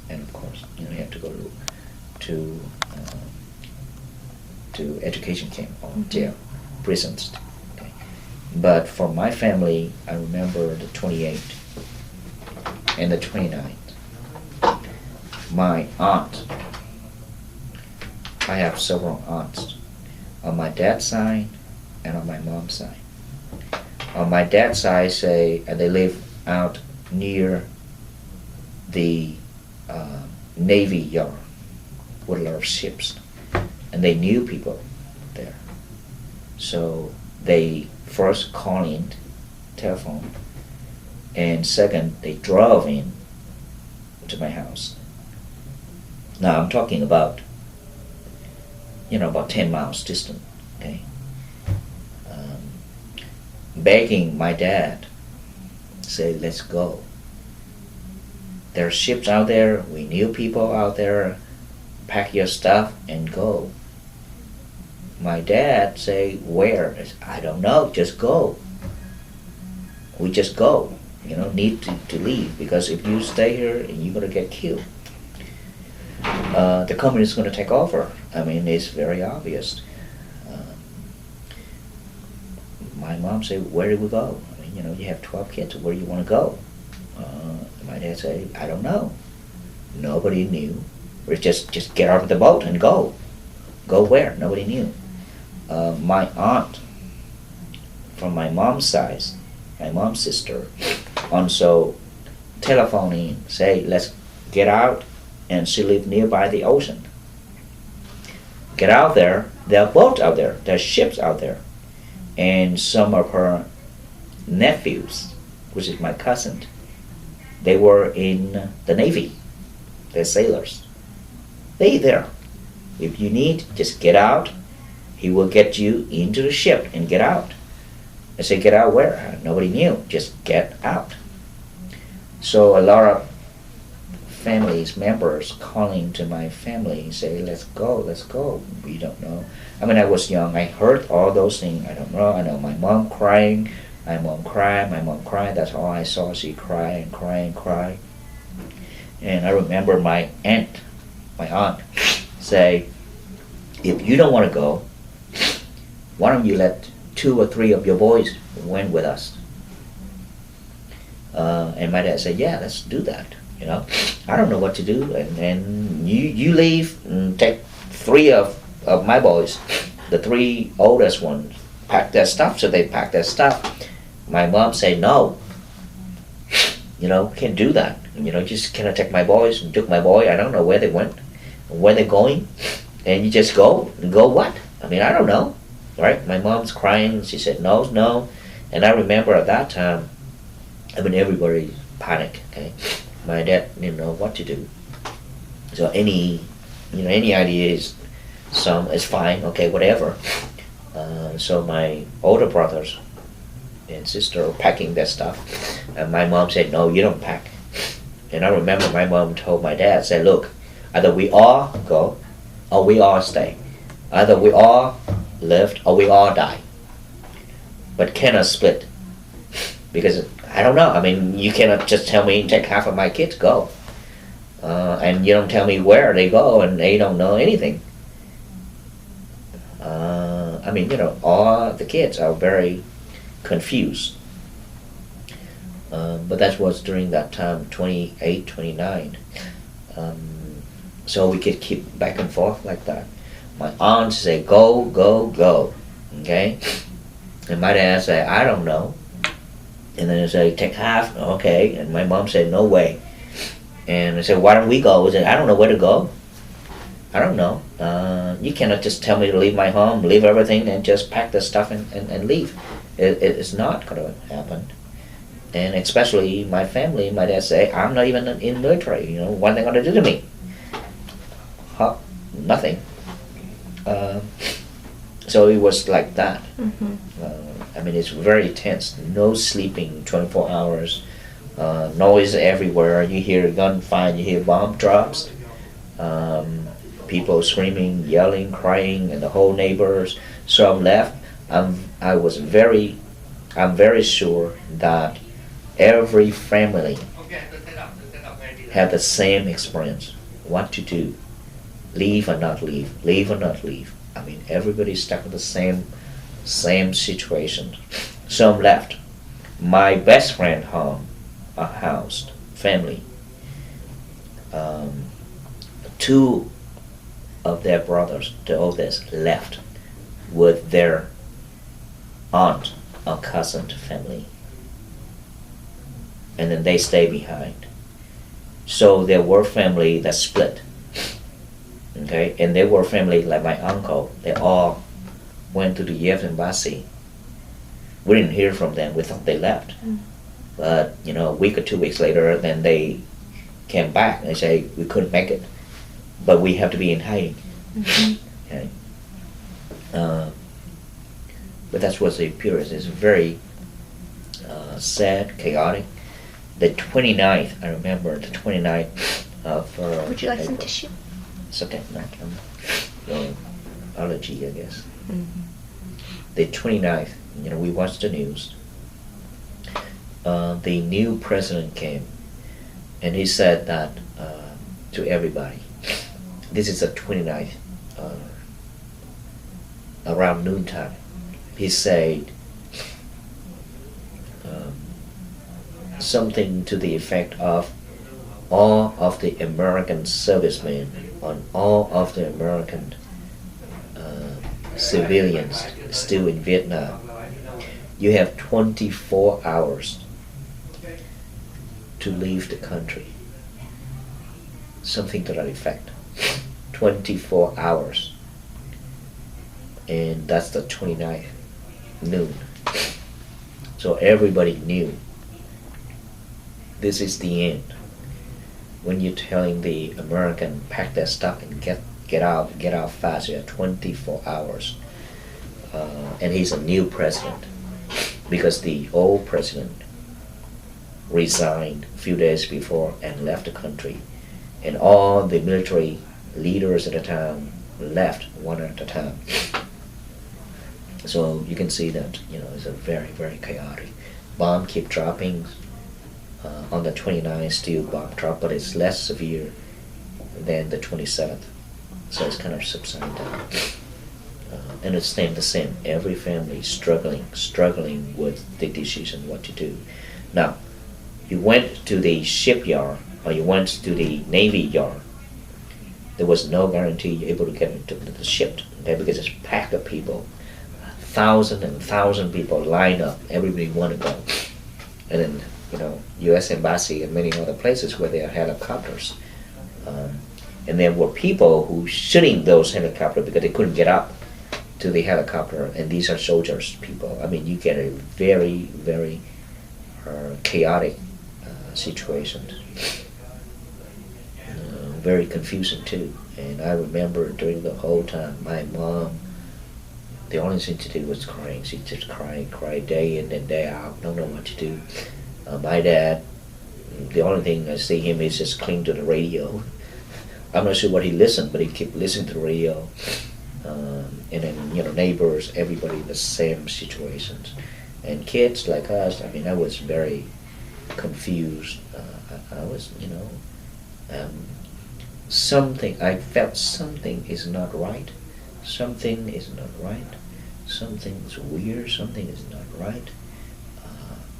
And of course, he had to go to education camp or jail, prisons. Okay. But for my family, I remember the 28th and the 29th. My aunt, I have several aunts on my dad's side and on my mom's side. On my dad's side, they live out near the Navy yard with a lot of ships, and they knew people there. So they first called in telephone, and second, they drove in to my house. Now I'm talking about, about 10 miles distant, okay? Begging my dad, say, let's go. There are ships out there. We knew people out there. Pack your stuff and go. My dad say, where? I said, I don't know. Just go. We just go. You know, need to leave, because if you stay here, you're gonna get killed. The company is gonna take over. I mean, it's very obvious. My mom said, where do we go? I mean, you know, you have 12 kids. Where do you want to go? My dad said, I don't know. Nobody knew. We just get out of the boat and go. Go where? Nobody knew. My aunt, from my mom's side, my mom's sister, also telephoning, say, let's get out, and she lived nearby the ocean. Get out there. There are boats out there. There are ships out there. And some of her nephews, which is my cousin, they were in the Navy. They're sailors. They there. If you need, just get out. He will get you into the ship and get out. I said, get out where? Nobody knew. Just get out. So a lot of families, members calling to my family, say, let's go, let's go. We don't know. I mean, I was young. I heard all those things. I don't know. I know my mom crying. My mom cried. That's all I saw. She cry and cry and cry. And I remember my aunt say, if you don't want to go, why don't you let 2 or 3 of your boys went with us? And my dad said, yeah, let's do that. You know, I don't know what to do, and you leave and take 3 of my boys, the 3 oldest ones, pack their stuff. So they packed their stuff. My mom said, no, you know, can't do that. You know, just cannot take my boys. And took my boy. I don't know where they went, where they're going, and you just go. And go what? I mean, I don't know. Right? My mom's crying. She said, no, no. And I remember at that time, I mean, everybody panicked. Okay, my dad didn't know what to do. So any idea is fine. Okay, whatever. So my older brothers and sister were packing their stuff, and my mom said, no, you don't pack. And I remember my mom told my dad, said, look, either we all go or we all stay. Either we all live or we all die. But cannot split. Because I don't know. I mean, you cannot just tell me take half of my kids go. And you don't tell me where they go, and they don't know anything. I mean, you know, all the kids are very confused. But that was during that time, 28, 29. So we could keep back and forth like that. My aunt say, go, go, go. Okay? And my dad say, I don't know. And then I say, take half. Okay. And my mom said, no way. And I said, why don't we go? I said, I don't know where to go. I don't know. You cannot just tell me to leave my home, leave everything, and just pack the stuff and leave. It's not going to happen. And especially my family, my dad say, I'm not even in military. You know, what are they going to do to me? Huh? Nothing. So it was like that. Mm-hmm. I mean, it's very tense. No sleeping 24 hours. Noise everywhere. You hear gunfire, you hear bomb drops. People screaming, yelling, crying, and the whole neighbors. So I'm left. I'm very sure that every family had the same experience. What to do? Leave or not leave? Leave or not leave? I mean, everybody's stuck in the same situation. So I'm left. My best friend housed family. 2 of their brothers, the oldest, left with their aunt or cousin family. And then they stay behind. So there were family that split. Okay, and there were family like my uncle. They all went to the U.S. embassy. We didn't hear from them. We thought they left. But, you know, a week or 2 weeks later, then they came back and they say, we couldn't make it. But we have to be in hiding. Mm-hmm. Okay. But that was the period. It's very sad, chaotic. the 29th, I remember the 29th of Would you like some April. tissue? It's okay, allergy, I guess. Mm-hmm. The 29th, we watched the news. The new president came, and he said that to everybody. This is the 29th, around noontime. He said something to the effect of all of the American servicemen and all of the American civilians still in Vietnam. You have 24 hours to leave the country. Something to that effect. 24 hours. And that's the 29th, noon. So everybody knew this is the end. When you're telling the American pack their stuff and get out fast, you have 24 hours. And he's a new president because the old president resigned a few days before and left the country. And all the military leaders at the time left one at a time. So you can see that, it's a very, very chaotic. Bomb keep dropping. On the 29th, still bomb drop, but it's less severe than the 27th. So it's kind of subsided down. And it's staying the same. Every family struggling with the decision what to do. Now, you went to the shipyard or you went to the Navy yard. There was no guarantee you're able to get into the ship, okay, because it's packed of people. Thousand and thousand people line up. Everybody want to go. And then, U.S. Embassy and many other places where there are helicopters. And there were people who shooting those helicopters because they couldn't get up to the helicopter. And these are soldiers, people. I mean, you get a very, very chaotic situation. Very confusing too. And I remember during the whole time, my mom, the only thing to do was crying. She just cried day in and day out. Don't know what to do. My dad, the only thing I see him is just cling to the radio. I'm not sure what he listened, but he kept listening to the radio. And then, neighbors, everybody in the same situations. And kids like us, I was very confused. I was, I felt something is not right. Something is not right. Something's weird. Something is not right.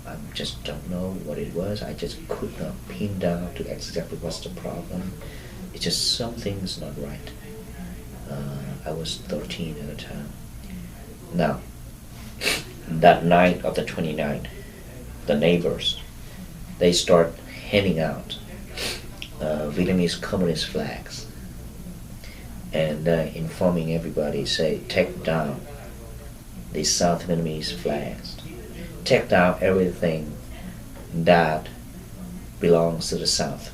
I just don't know what it was. I just could not pin down to exactly what's the problem. It's just something's not right. I was 13 at the time. Now, that night of the 29th, the neighbors, they start handing out Vietnamese communist flags and informing everybody, say, take down the South Vietnamese flags. Take down everything that belongs to the South.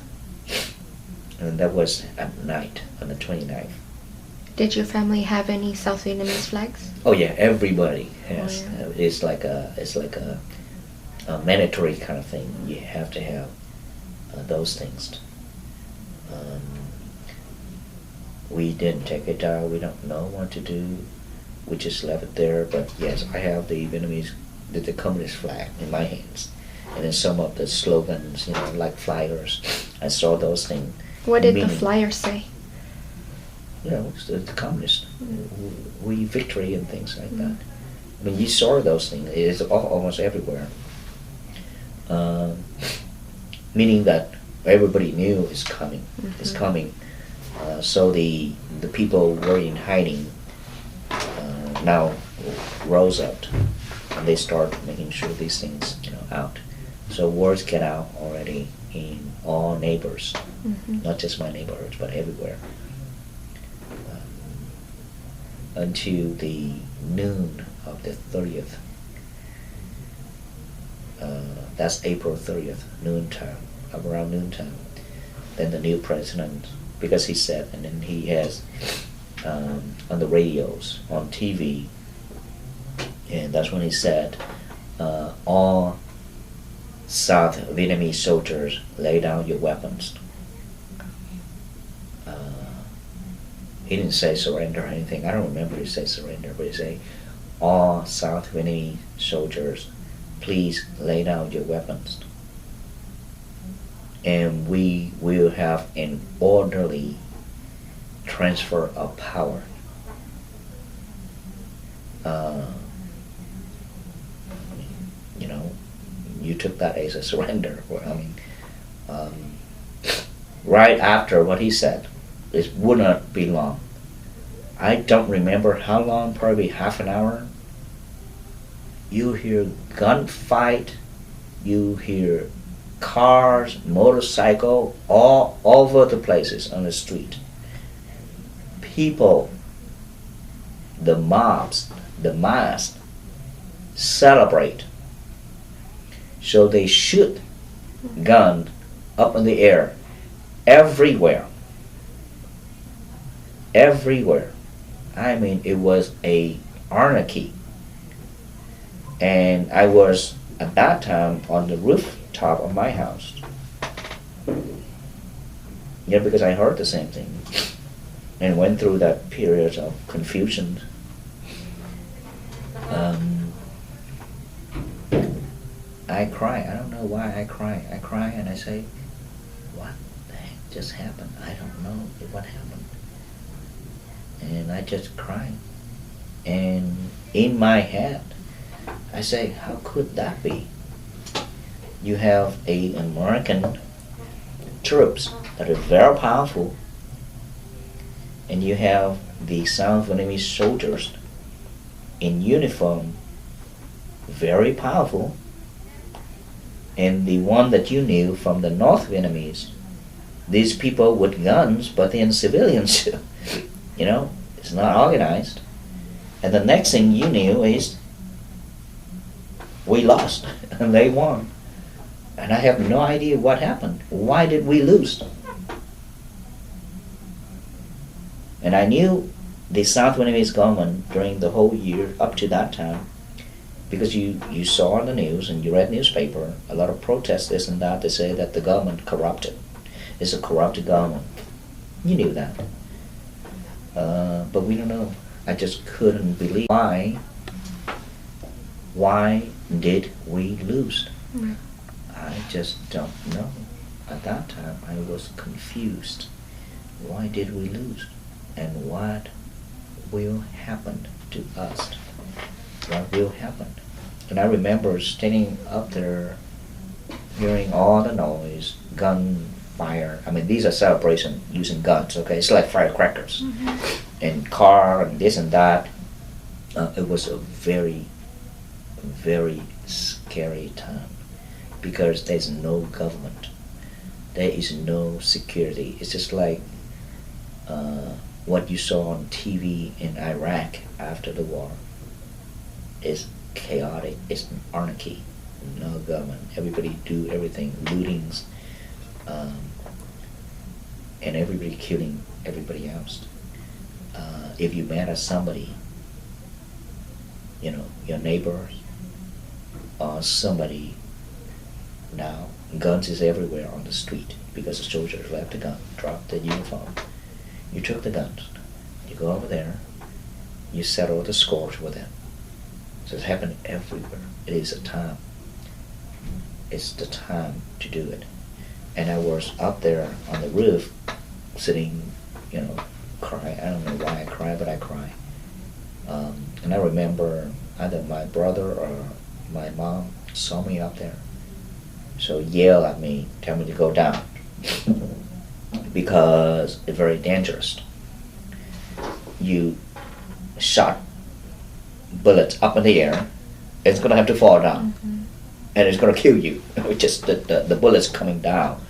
And that was at night on the 29th. Did your family have any South Vietnamese flags? Oh yeah, everybody has. Oh, yeah. It's like a mandatory kind of thing. You have to have those things. We didn't take it down. We don't know what to do. We just left it there. But yes, I have the Vietnamese, the communist flag in my hands, and then some of the slogans, like flyers. I saw those things. What did the flyer say? It's the communist, we victory and things like that. I mean, you saw those things. It's almost everywhere. Meaning that everybody knew it's coming. Mm-hmm. It's coming. So the people were in hiding now rose up, and they start making sure these things out. So words get out already in all neighbors, not just my neighborhoods, but everywhere. Until the noon of the 30th. That's April 30th, noontime, around noontime. Then the new president, because he said, and then he has on the radios, on TV, and that's when he said, all South Vietnamese soldiers, lay down your weapons. He didn't say surrender or anything. I don't remember he said surrender, but he said, all South Vietnamese soldiers, please lay down your weapons. And we will have an orderly transfer of power. You know, you took that as a surrender. Right after what he said, it would not be long. I don't remember how long, probably half an hour. You hear gunfight, you hear cars, motorcycle, all over the places on the street. People, the mobs, the mass, celebrate. So they shoot guns up in the air, everywhere. Everywhere. I mean, it was a anarchy. And I was at that time on the rooftop of my house. Yeah, because I heard the same thing and went through that period of confusion. I cry. I don't know why I cry. I cry and I say, what the heck just happened? I don't know what happened. And I just cry. And in my head, I say, how could that be? You have American troops that are very powerful, and you have the South Vietnamese soldiers in uniform, very powerful, and the one that you knew from the North Vietnamese, these people with guns, but in civilians, you know, it's not organized. And the next thing you knew is we lost and they won. And I have no idea what happened. Why did we lose? And I knew the South Vietnamese government during the whole year up to that time, because you saw on the news and you read newspaper, a lot of protests, this and that, they say that the government corrupted. It's a corrupted government. You knew that. But we don't know. I just couldn't believe why did we lose? Right. I just don't know. At that time I was confused. Why did we lose? And what will happen to us? What will happen? And I remember standing up there hearing all the noise, gunfire. I mean, these are celebrations using guns, okay? It's like firecrackers. Mm-hmm. And car and this and that. It was a very, very scary time because there's no government. There is no security. It's just like what you saw on TV in Iraq after the war. It's chaotic. It's an anarchy. No government. Everybody do everything. Lootings. And everybody killing everybody else. If you met somebody, you know, your neighbors or somebody, now guns is everywhere on the street because the soldiers left the gun, dropped the uniform. You took the guns, you go over there, you settle the scores with them. So it's happening everywhere. It is a time. It's the time to do it. And I was up there on the roof, sitting, you know, cry. I don't know why I cry, but I cry. And I remember either my brother or my mom saw me up there, so yell at me, tell me to go down, because it's very dangerous. You shot bullets up in the air, it's gonna have to fall down, Mm-hmm. and it's gonna kill you. Just the bullets coming down,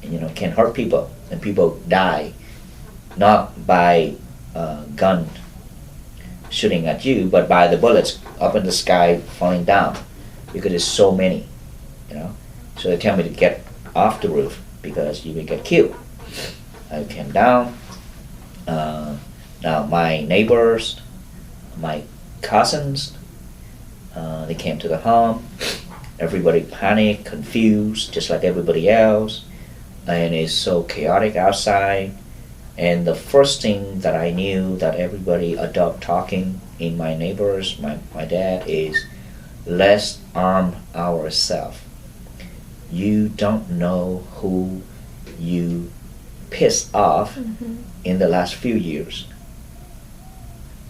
you know, can hurt people, and people die, not by gun shooting at you, but by the bullets up in the sky falling down, because there's so many, you know. So they tell me to get off the roof because you will get killed. I came down. Now my neighbors, my cousins, they came to the home. Everybody panicked, confused, just like everybody else, and it's so chaotic outside. And the first thing that I knew that everybody adult talking in my neighbors, my dad, is let's arm ourselves. You don't know who you pissed off in the last few years.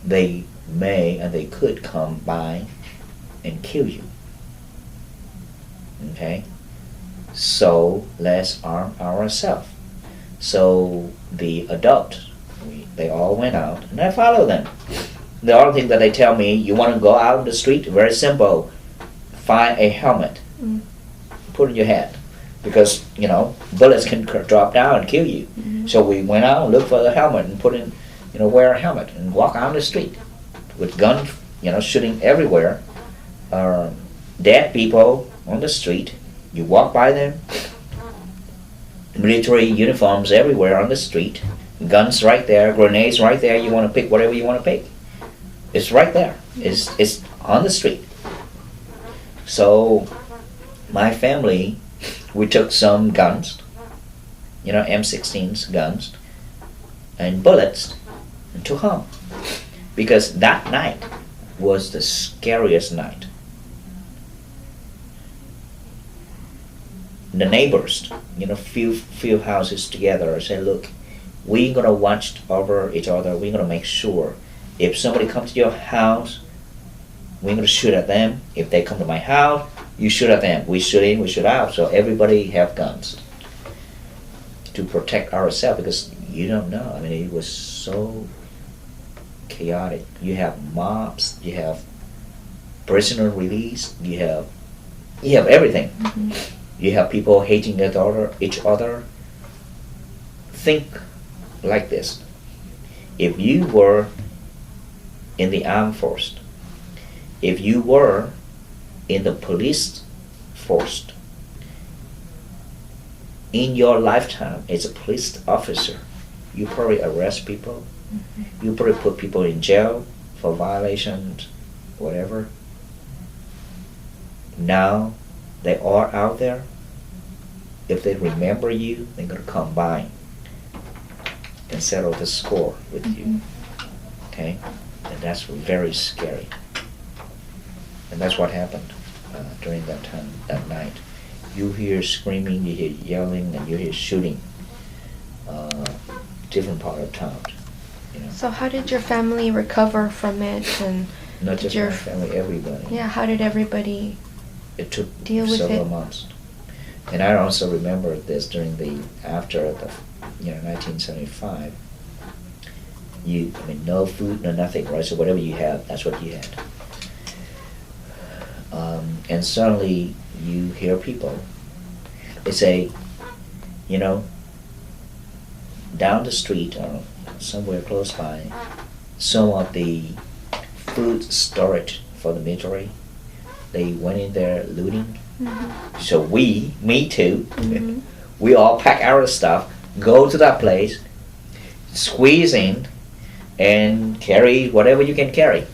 They may and they could come by and kill you. Okay? So let's arm ourselves. So the adults, they all went out, and I followed them. The only thing that they tell me, you want to go out in the street? Very simple. Find a helmet. Put it in your head. Because, bullets can drop down and kill you. So we went out and looked for the helmet and put in, wear a helmet and walk out the street with guns, shooting everywhere. Dead people on the street. You walk by them. Military uniforms everywhere on the street. Guns right there. Grenades right there. You want to pick whatever you want to pick. It's right there. It's on the street. So my family, we took some guns, M16s guns, and bullets, and took home. Because that night was the scariest night. The neighbors, few houses together, said, look, we're going to watch over each other. We're going to make sure if somebody comes to your house, we're going to shoot at them. If they come to my house, you shoot at them. We shoot in, we shoot out. So everybody have guns to protect ourselves, because you don't know. I mean, it was so chaotic. You have mobs, you have prisoner release, you have everything. You have people hating each other. Think like this. If you were in the armed force, if you were in the police force, in your lifetime as a police officer, you probably arrest people. You probably put people in jail for violations, whatever. Now they are out there. If they remember you, they're going to come by and settle the score with you. Okay? And that's very scary. And that's what happened during that time, that night. You hear screaming, you hear yelling, and you hear shooting. Different part of town. So how did your family recover from it? And not just my family, everybody. Yeah, how did everybody deal with several months. And I also remember this after the 1975. No food, no nothing, right? So whatever you have, that's what you had. And suddenly you hear people. They say, down the street or somewhere close by, some of the food storage for the military, they went in there looting. So me too, we all pack our stuff, go to that place, squeeze in, and carry whatever you can carry.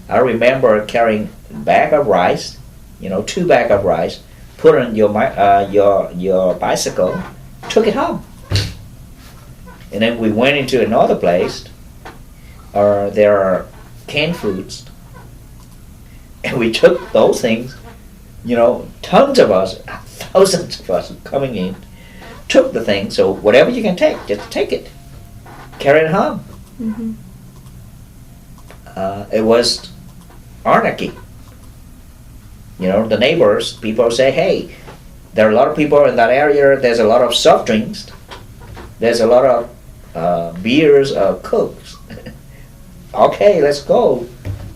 I remember carrying a bag of rice, 2 bags of rice, put on your bicycle, took it home. And then we went into another place, there are canned foods, and we took those things, tons of us, thousands of us coming in, took the thing. So whatever you can take, just take it, carry it home. It was anarchy. The neighbors, people say, hey, there are a lot of people in that area, there's a lot of soft drinks, there's a lot of beers, cokes. Okay, let's go.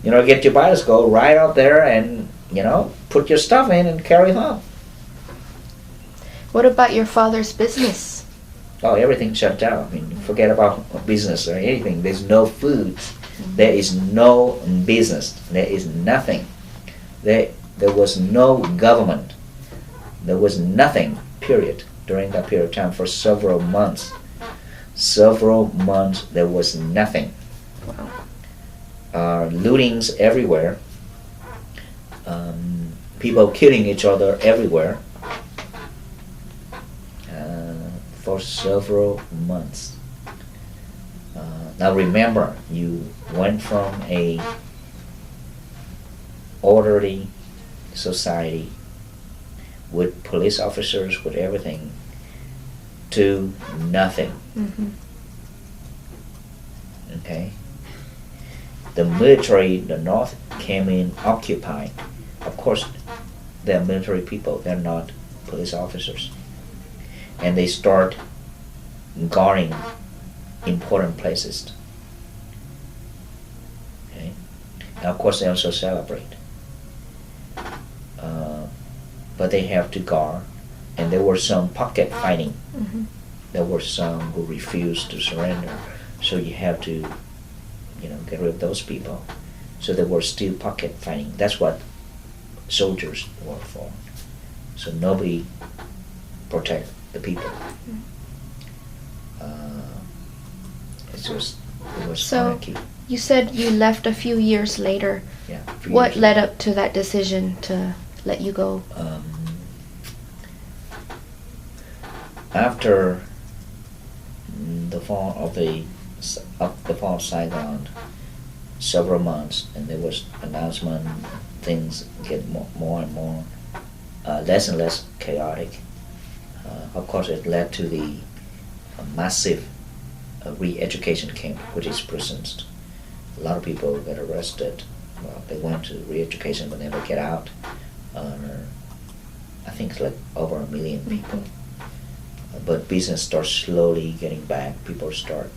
Get your bicycle, ride out there and, put your stuff in and carry home. What about your father's business? Oh, everything shut down. Forget about business or anything. There's no food. There is no business. There is nothing. There was no government. There was nothing, period, during that period of time for several months. Several months, there was nothing. Lootings everywhere. people killing each other everywhere for several months. Now remember, you went from a orderly society with police officers, with everything, to nothing. Mm-hmm. Okay? The military, the North came in, occupied. Of course, they're military people, they're not police officers. And they start guarding important places. Okay? Now, of course, they also celebrate. But they have to guard, and there were some pocket fighting. Mm-hmm. There were some who refused to surrender, so you have to, get rid of those people. So there were still pocket fighting. That's what soldiers were for. So nobody protect the people. Mm-hmm. It was So anarchy. you said you left a few years later. Yeah. What led up to that decision to let you go? After the fall of Saigon, several months, and there was announcement, things get more and more, less and less chaotic. Of course, it led to the massive re-education camp, which is prisons. A lot of people got arrested. Well, they went to re-education but never get out. I think it's like over 1 million people. But business starts slowly getting back. People start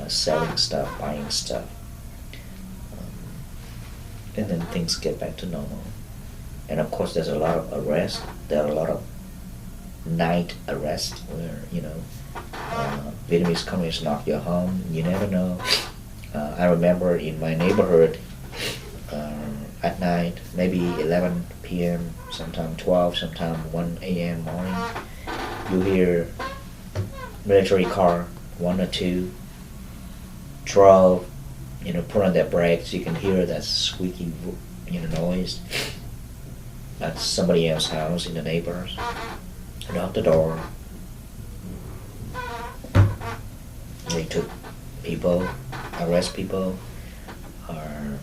selling stuff, buying stuff. And then things get back to normal. And of course, there's a lot of arrests. There are a lot of night arrests where, Vietnamese communists knock your home. You never know. I remember in my neighborhood, at night, maybe 11 p.m., sometime 12, sometime 1 a.m. morning, you hear military car, 1 or 2, drove, put on their brakes. You can hear that squeaky, noise. That's somebody else's house in the neighbors. Knock the door. They took people, arrest people, or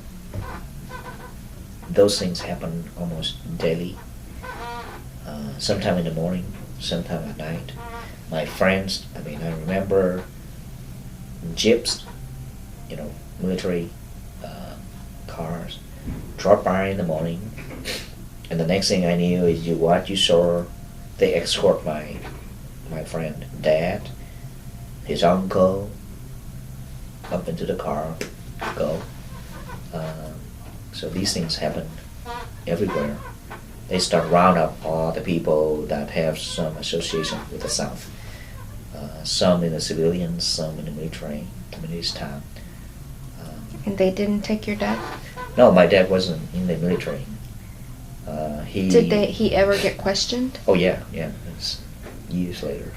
those things happen almost daily. Sometime in the morning, sometime at night. My friends, I remember jeeps, military cars, drop by in the morning, and the next thing I knew is you saw, they escort my friend, dad, his uncle, up into the car, go. So these things happen everywhere. They start round up all the people that have some association with the South. Some in the civilians, some in the military, this time. And they didn't take your dad? No, my dad wasn't in the military. Did he ever get questioned? Oh yeah. It's years later.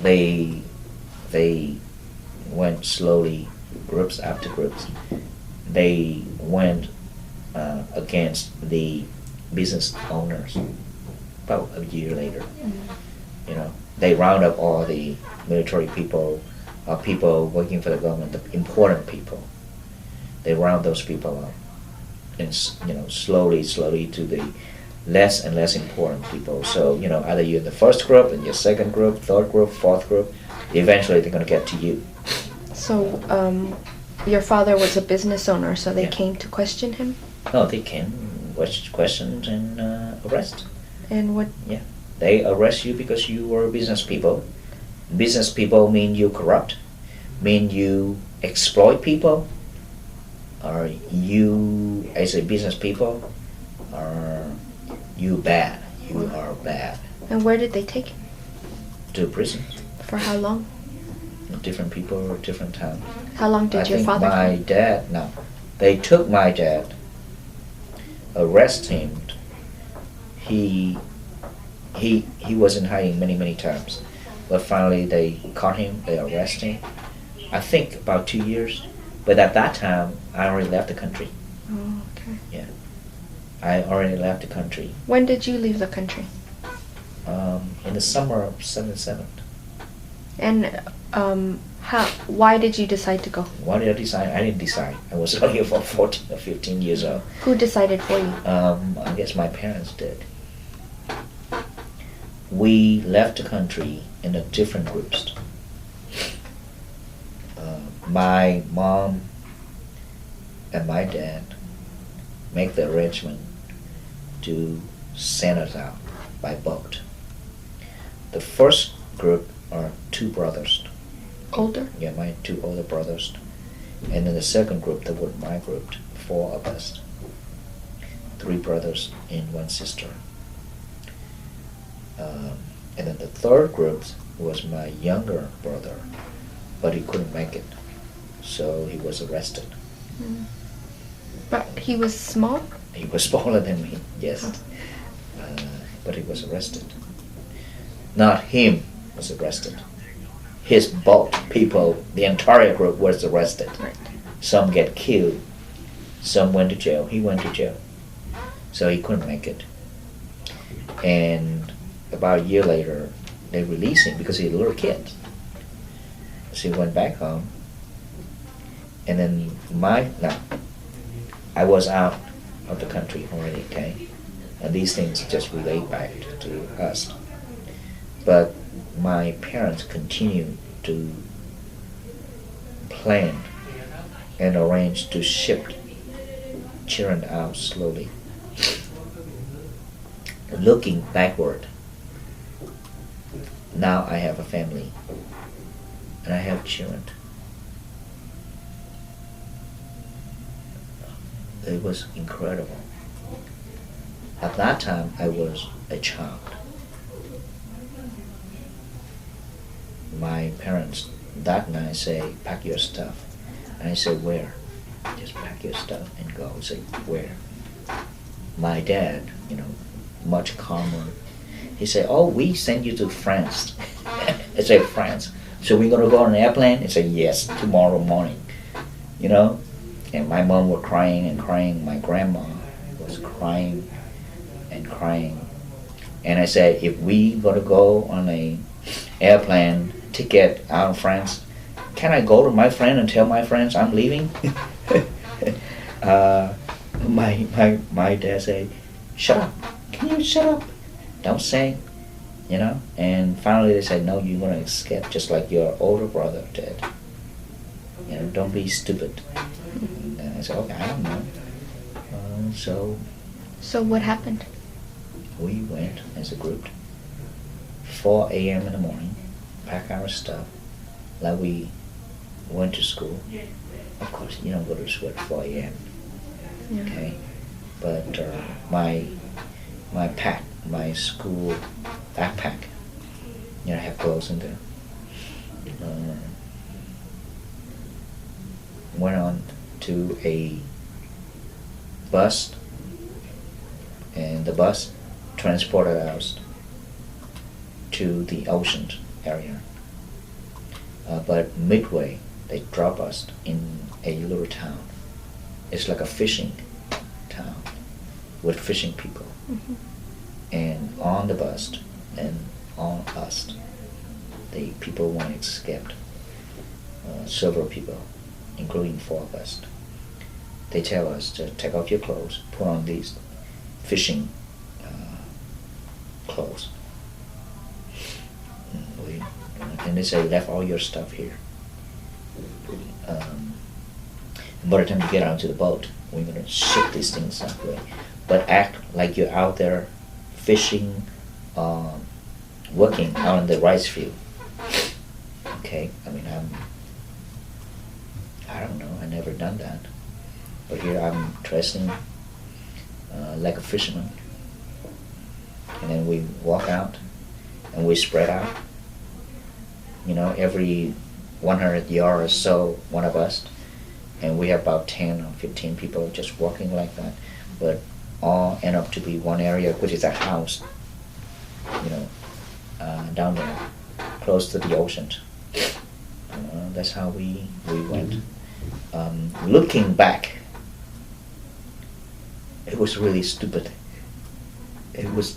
They went slowly, groups after groups. They went against the business owners about a year later. Mm-hmm. They round up all the military people, people working for the government, the important people. They round those people up, and slowly to the less and less important people. So either you're in the first group, and your second group, third group, fourth group. Eventually, they're going to get to you. So, your father was a business owner, so they Yeah. came to question him? No, they came, question and arrest. And what? Yeah, they arrest you because you were business people. Business people mean you corrupt, mean you exploit people, or you, as a business people, are you bad. You are bad. And where did they take him? To prison. For how long? Different people, different time. How long did your father my come? dad, no. They took my dad, arrest him. He was in hiding many times. But finally they caught him, they arrested him. I think about 2 years. But at that time, I already left the country. Oh, okay. Yeah. I already left the country. When did you leave the country? In the summer of '77. And why did you decide to go? Why did I decide? I didn't decide. I was only about 14 or 15 years old. Who decided for you? I guess my parents did. We left the country in a different groups. My mom and my dad make the arrangement to send us out by boat. The first group are 2 brothers. Older? Yeah, my 2 older brothers. And then the second group, that was my group, 4 of us. 3 brothers and 1 sister. And then the third group was my younger brother, but he couldn't make it, so he was arrested. Mm. But he was small? He was smaller than me, yes. But he was arrested. Not him was arrested. His boat people, the entire group was arrested. Right. Some get killed, some went to jail. He went to jail, so he couldn't make it. And about a year later, they released him because he was a little kid. So he went back home. And then I was out of the country already, okay? And these things just relate back to us. But my parents continued to plan and arrange to ship children out slowly. Looking backward, now I have a family and I have children. It was incredible. At that time, I was a child. My parents that night say, pack your stuff. And I said, where? Just pack your stuff and go. I said, where? My dad, much calmer. He said, oh, we send you to France. I said, France? So we're going to go on an airplane? I said, yes, tomorrow morning. And my mom was crying and crying. My grandma was crying and crying. And I said, if we got to go on a airplane ticket out of France, can I go to my friend and tell my friends I'm leaving? My dad said, shut up. Can you shut up? Don't sing. And finally they said, no, you're going to escape just like your older brother did. Don't be stupid. And I said, okay, I don't know. So what happened? We went as a group, 4 a.m. in the morning, pack our stuff, like we went to school. Of course, you don't go to school at 4 a.m. Yeah. Okay, but my school backpack, I have clothes in there. Went on to a bus, and the bus transported us to the ocean area. But midway, they drop us in a little town. It's like a fishing town with fishing people. Mm-hmm. And on the bus and on us, the people want to escape. Several people, including 4 of us. They tell us to take off your clothes, put on these fishing clothes. And they say, left all your stuff here. By the time you get onto the boat, we're going to ship these things that way. But act like you're out there fishing, working out in the rice field. Okay, I don't know, I never done that. But here I'm dressing like a fisherman. And then we walk out and we spread out. Every 100 yards or so, one of us. And we have about 10 or 15 people just walking like that. But all end up to be one area, which is a house, down there, close to the ocean. That's how we went. Looking back, It was really stupid. It was,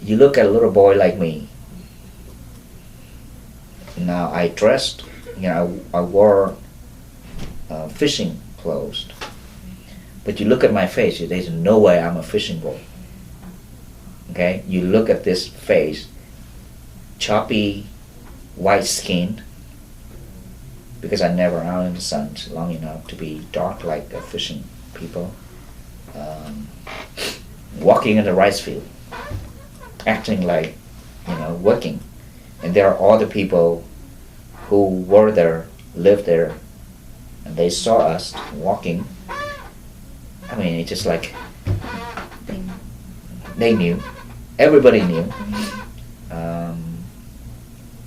you look at a little boy like me. Now I dressed, I wore fishing clothes. But you look at my face, there's no way I'm a fishing boy. Okay? You look at this face, choppy, white skin, because I never out in the sun long enough to be dark like the fishing people. Walking in the rice field, acting like, working. And there are other people who were there, lived there, and they saw us walking. I mean, it's just like they knew. Everybody knew.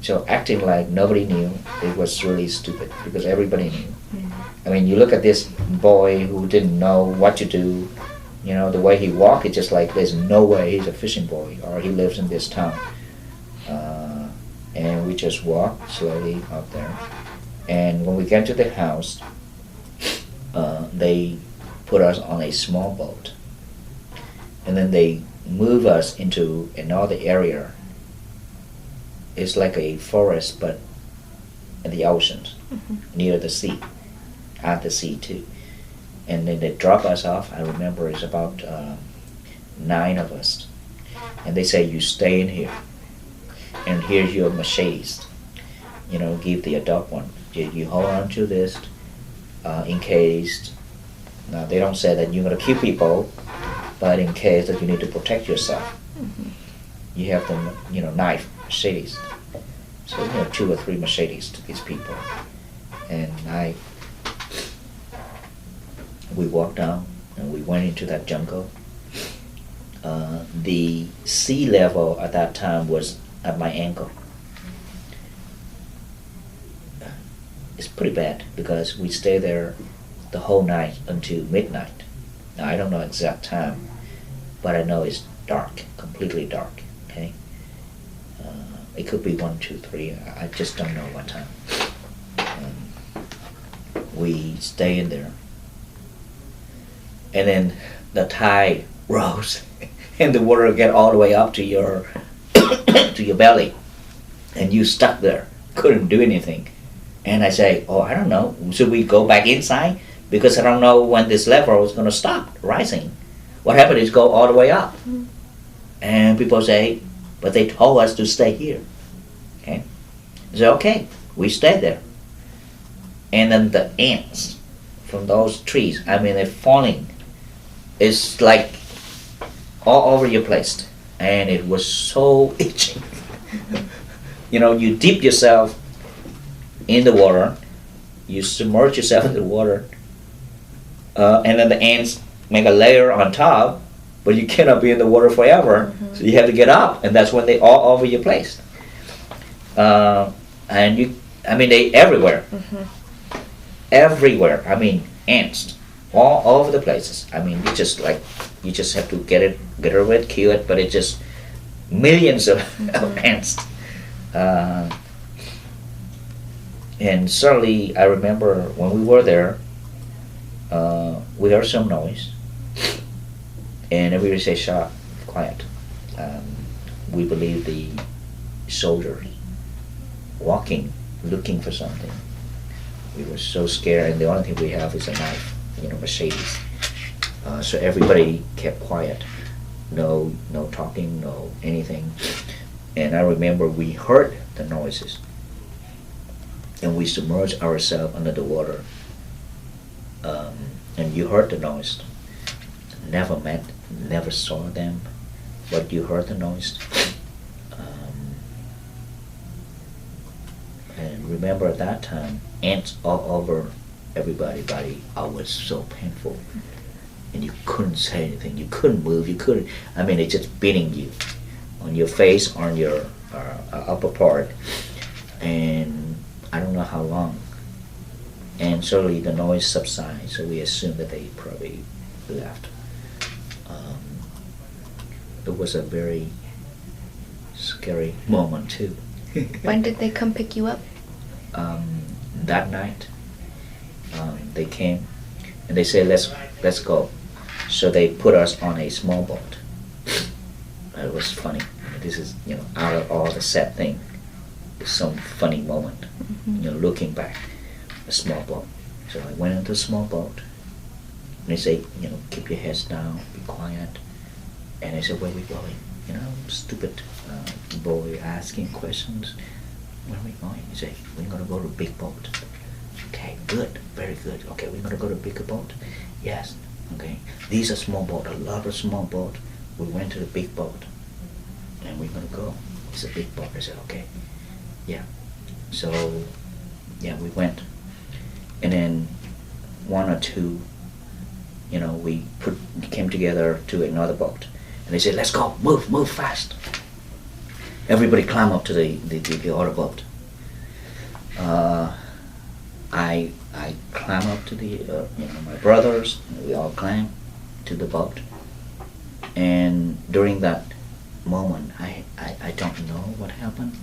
So acting like nobody knew, it was really stupid because everybody knew. I mean, you look at this boy who didn't know what to do. The way he walked, it's just like there's no way he's a fishing boy or he lives in this town. And we just walked slowly out there. And when we get to the house, they put us on a small boat. And then they move us into another area. It's like a forest, but in the oceans, near the sea, at the sea too. And then they drop us off. I remember it's about 9 of us. And they say, you stay in here. And here's your machetes. Give the adult one. You hold on to this in case. Now, they don't say that you're going to kill people, but in case that you need to protect yourself. You have the, knife, machetes. So, 2 or 3 machetes to these people. And we walked down and we went into that jungle. The sea level at that time was at my ankle. It's pretty bad because we stayed there the whole night until midnight. Now I don't know exact time, but I know it's dark, completely dark. Okay, it could be 1, 2, 3. I just don't know what time. We stay in there, and then the tide rose, and the water get all the way up to your to your belly, and you stuck there, couldn't do anything. And I say, I don't know, should we go back inside? Because I don't know when this level is going to stop rising. What happened is go all the way up. And people say, but they told us to stay here. Okay? I say, okay, we stayed there. And then the ants from those trees, I mean, they're falling. It's like all over your place. And it was so itchy. You dip yourself in the water, you submerge yourself in the water, and then the ants make a layer on top, but you cannot be in the water forever, so you have to get up, and that's when they all over your place. And they everywhere. Everywhere. I mean, ants all over the places. I mean, you just have to get rid of it, kill it, but it's just millions of ants. And suddenly, I remember when we were there, we heard some noise, and everybody say, "Shut, quiet." We believe the soldiers walking, looking for something. We were so scared, and the only thing we have is a knife, machetes. So everybody kept quiet, no talking, no anything. And I remember we heard the noises. And we submerged ourselves under the water. And you heard the noise. Never met, never saw them, but you heard the noise. And remember at that time, ants all over everybody's body. Oh, it was so painful. And you couldn't say anything, you couldn't move, it's just beating you on your face, on your upper part. And I don't know how long. And suddenly the noise subsided, so we assumed that they probably left. It was a very scary moment too. When did they come pick you up? That night, they came. and they say, let's go. So they put us on a small boat. It was funny. This is, out of all the sad thing, it's some funny moment. Looking back, a small boat. So I went into a small boat, and they say, keep your heads down, be quiet. And I said, where are we going? Stupid boy asking questions. Where are we going? He said, we're going to go to a big boat. Okay, good, very good. Okay, we're going to go to a bigger boat? Yes, okay. These are small boat, a lot of small boat. We went to the big boat, and we're going to go. It's a big boat. I said, okay, yeah. So, yeah, we went. And then one or two, we came together to another boat. And they said, let's go, move fast. Everybody climb up to the other boat. I climb up to my brothers, we all climb to the boat. And during that moment, I don't know what happened.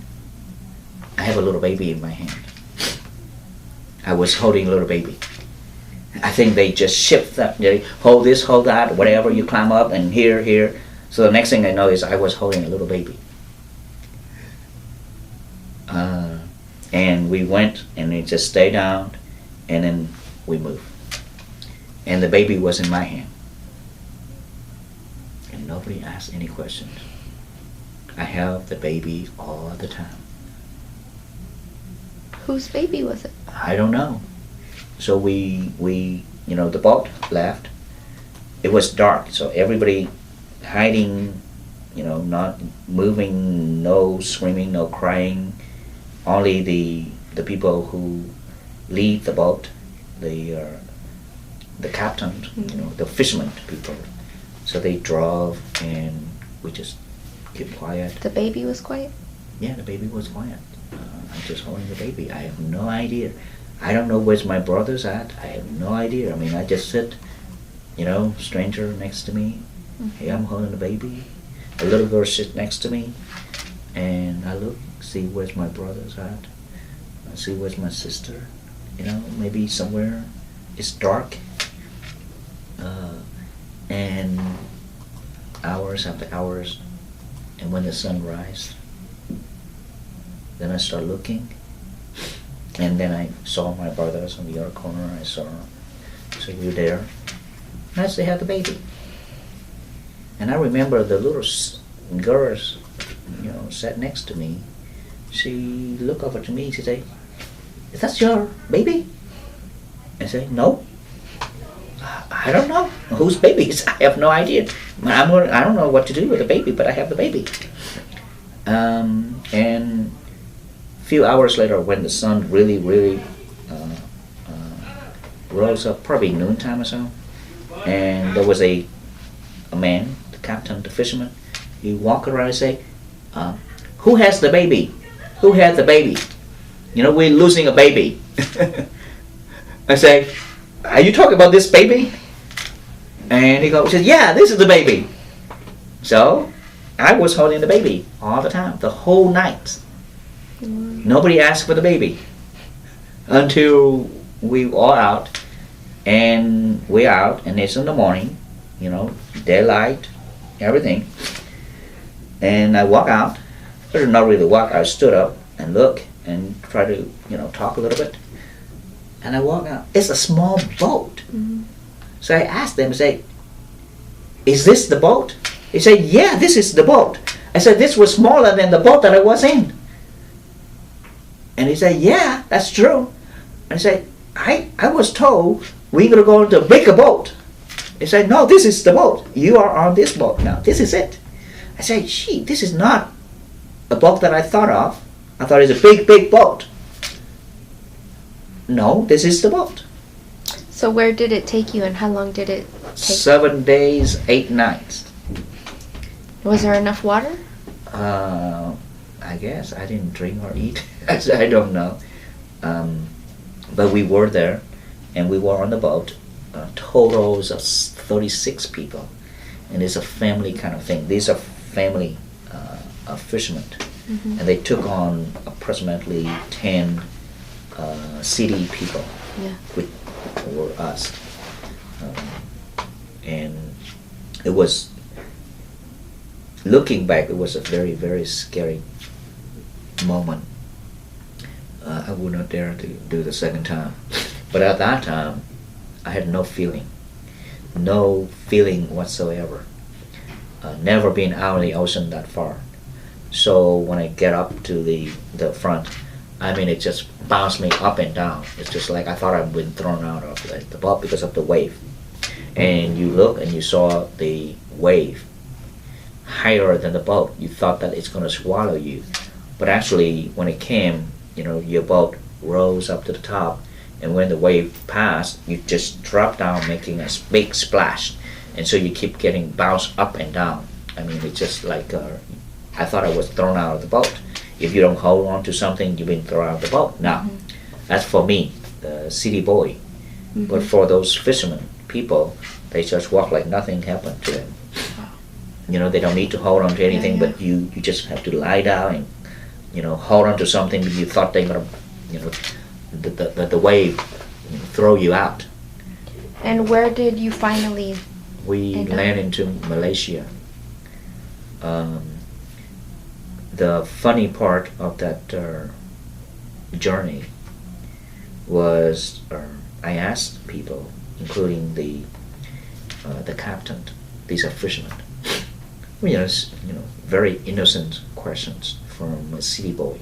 I have a little baby in my hand. I was holding a little baby. I think they just shift that, they hold this, hold that, whatever, you climb up and here. So the next thing I know is I was holding a little baby. And we went and it just stayed down, and then we moved. And the baby was in my hand. And nobody asked any questions. I held the baby all the time. Whose baby was it? I don't know. So we the boat left. It was dark, so everybody hiding, not moving, no screaming, no crying. Only the people who lead the boat, the captain, the fishermen people. So they drove, and we just kept quiet. The baby was quiet? Yeah, the baby was quiet. I'm just holding the baby. I have no idea. I don't know where's my brother's at. I have no idea. I mean, I just sit, stranger next to me. Hey, I'm holding the baby. A little girl sits next to me, and I look, see where's my brother's at. I see where's my sister. Maybe somewhere. It's dark. And hours after hours, and when the sun rises, then I start looking, and then I saw my brothers on the other corner. I saw you there. And I still had the baby. And I remember the little girls, sat next to me. She looked over to me. She said, "Is that your baby?" I say, "No. I don't know whose baby is. I have no idea. I don't know what to do with the baby, but I have the baby." And a few hours later, when the sun really rose up, probably noontime or so, and there was a man, the captain, the fisherman. He walked around and say, "Who has the baby? Who had the baby? We're losing a baby." I say, "Are you talking about this baby?" And he says, "Yeah, this is the baby." So I was holding the baby all the time, the whole night. Nobody asked for the baby until we all out, and we're out, and it's in the morning, daylight, everything. And I walk out, or not really walk, I stood up and look and try to, talk a little bit. And I walk out. It's a small boat. So I asked them, I say, "Is this the boat?" He said, "Yeah, this is the boat." I said, "This was smaller than the boat that I was in." And he said, "Yeah, that's true." And I said, I was told we're going to go into a bigger boat." He said, "No, this is the boat. You are on this boat now. This is it." I said, "Gee, this is not a boat that I thought of. I thought it's a big, big boat." "No, this is the boat." So where did it take you, and how long did it take? 7 days, 8 nights. Was there enough water? I guess I didn't drink or eat. I don't know. But we were there, and we were on the boat. Totals of 36 people, and it's a family kind of thing. These are family fishermen, and they took on approximately 10 city people, which were us. And it was, looking back, it was a very, very scary moment. I would not dare to do the second time. But at that time, I had no feeling whatsoever. Never been out in the ocean that far. So when I get up to the front, I mean, it just bounced me up and down. It's just like I thought I'd been thrown out of the boat because of the wave. And you look and you saw the wave higher than the boat. You thought that it's going to swallow you. But actually, when it came, your boat rose up to the top. And when the wave passed, you just drop down, making a big splash. And so you keep getting bounced up and down. I mean, it's just like, I thought I was thrown out of the boat. If you don't hold on to something, you've been thrown out of the boat. Now, that's for me, the city boy. But for those fishermen, people, they just walk like nothing happened to them. They don't need to hold on to anything, but you just have to lie down and, hold on to something that you thought they're going to, the wave throw you out. And where did you finally We land into Malaysia. The funny part of that journey was I asked people, including the captain. These are fishermen. Very innocent questions from a city boy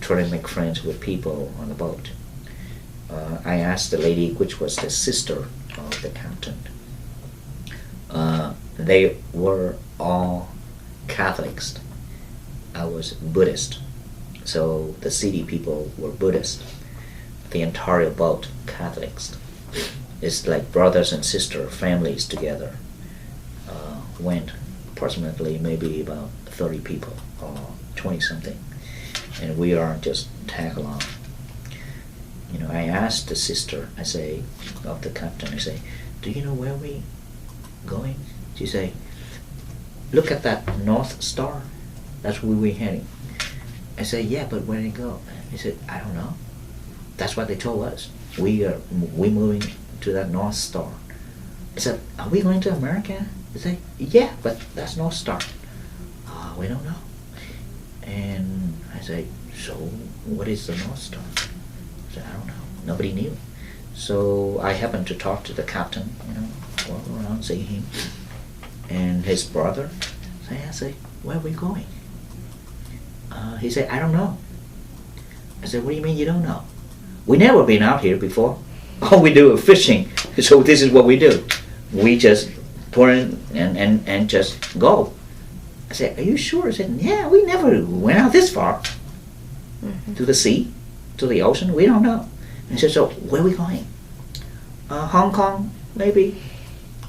trying to make friends with people on the boat. I asked the lady, which was the sister of the captain. They were all Catholics. I was Buddhist, so the city people were Buddhist. The entire boat, Catholics. It's like brothers and sister families together. Went approximately maybe about 30 people or 20 something, and we are just tag along. I asked the sister, I say, of the captain, I say, do you know where we going? She say, look at that North Star. That's where we're heading. I say, yeah, but where did it go? He said, I don't know. That's what they told us. We're moving to that North Star. I said, are we going to America? He said, yeah, but that's North Star. We don't know. And I say, so what is the North Star? I said, I don't know. Nobody knew. So I happened to talk to the captain, walk around, see him, and his brother. I say, where are we going? He said, I don't know. I said, what do you mean you don't know? We never been out here before. All we do is fishing. So this is what we do. We just pour in and just go. I said, are you sure? I said, yeah, we never went out this far. To the sea, to the ocean, we don't know. And he said, so where are we going? Hong Kong, maybe?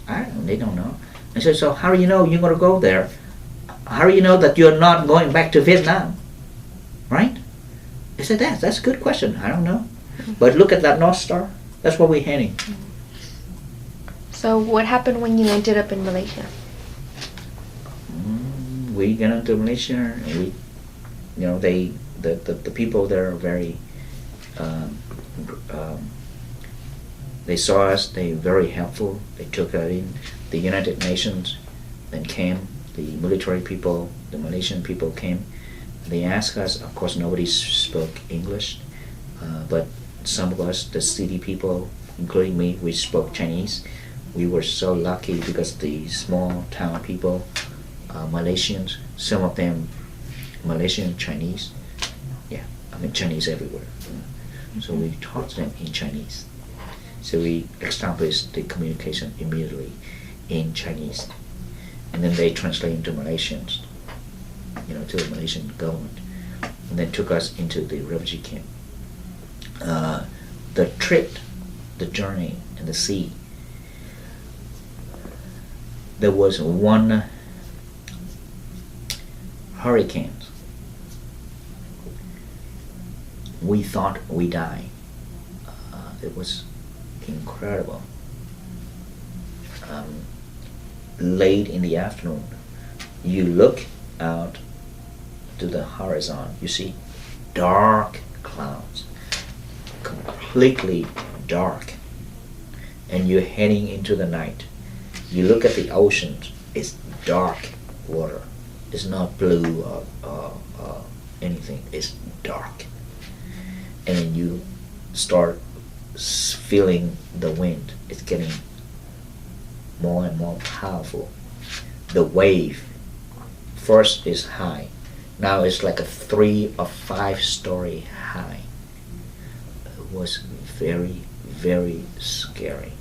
I don't know, they don't know. I said, so how do you know you're going to go there? How do you know that you're not going back to Vietnam? Right? I said, that's a good question. I don't know. But look at that North Star. That's where we're heading. So what happened when you ended up in Malaysia? We got into Malaysia, and the people there are very, they saw us, they were very helpful. They took us in. The United Nations then came, the military people, the Malaysian people came. They asked us, of course nobody spoke English, but some of us, the city people, including me, we spoke Chinese. We were so lucky because the small town people, Malaysians, some of them Malaysian Chinese, Chinese everywhere. So we taught them in Chinese. So we established the communication immediately in Chinese, and then they translate into Malaysians, to the Malaysian government, and then took us into the refugee camp. The trip, the journey, and the sea. There was one hurricane. We thought we died. It was incredible. Late in the afternoon, you look out to the horizon, you see dark clouds, completely dark, and you're heading into the night. You look at the ocean, it's dark water. It's not blue or anything. It's dark. And then you start feeling the wind. It's getting more and more powerful. The wave first is high. Now it's like a 3 or 5 story high. It was very, very scary.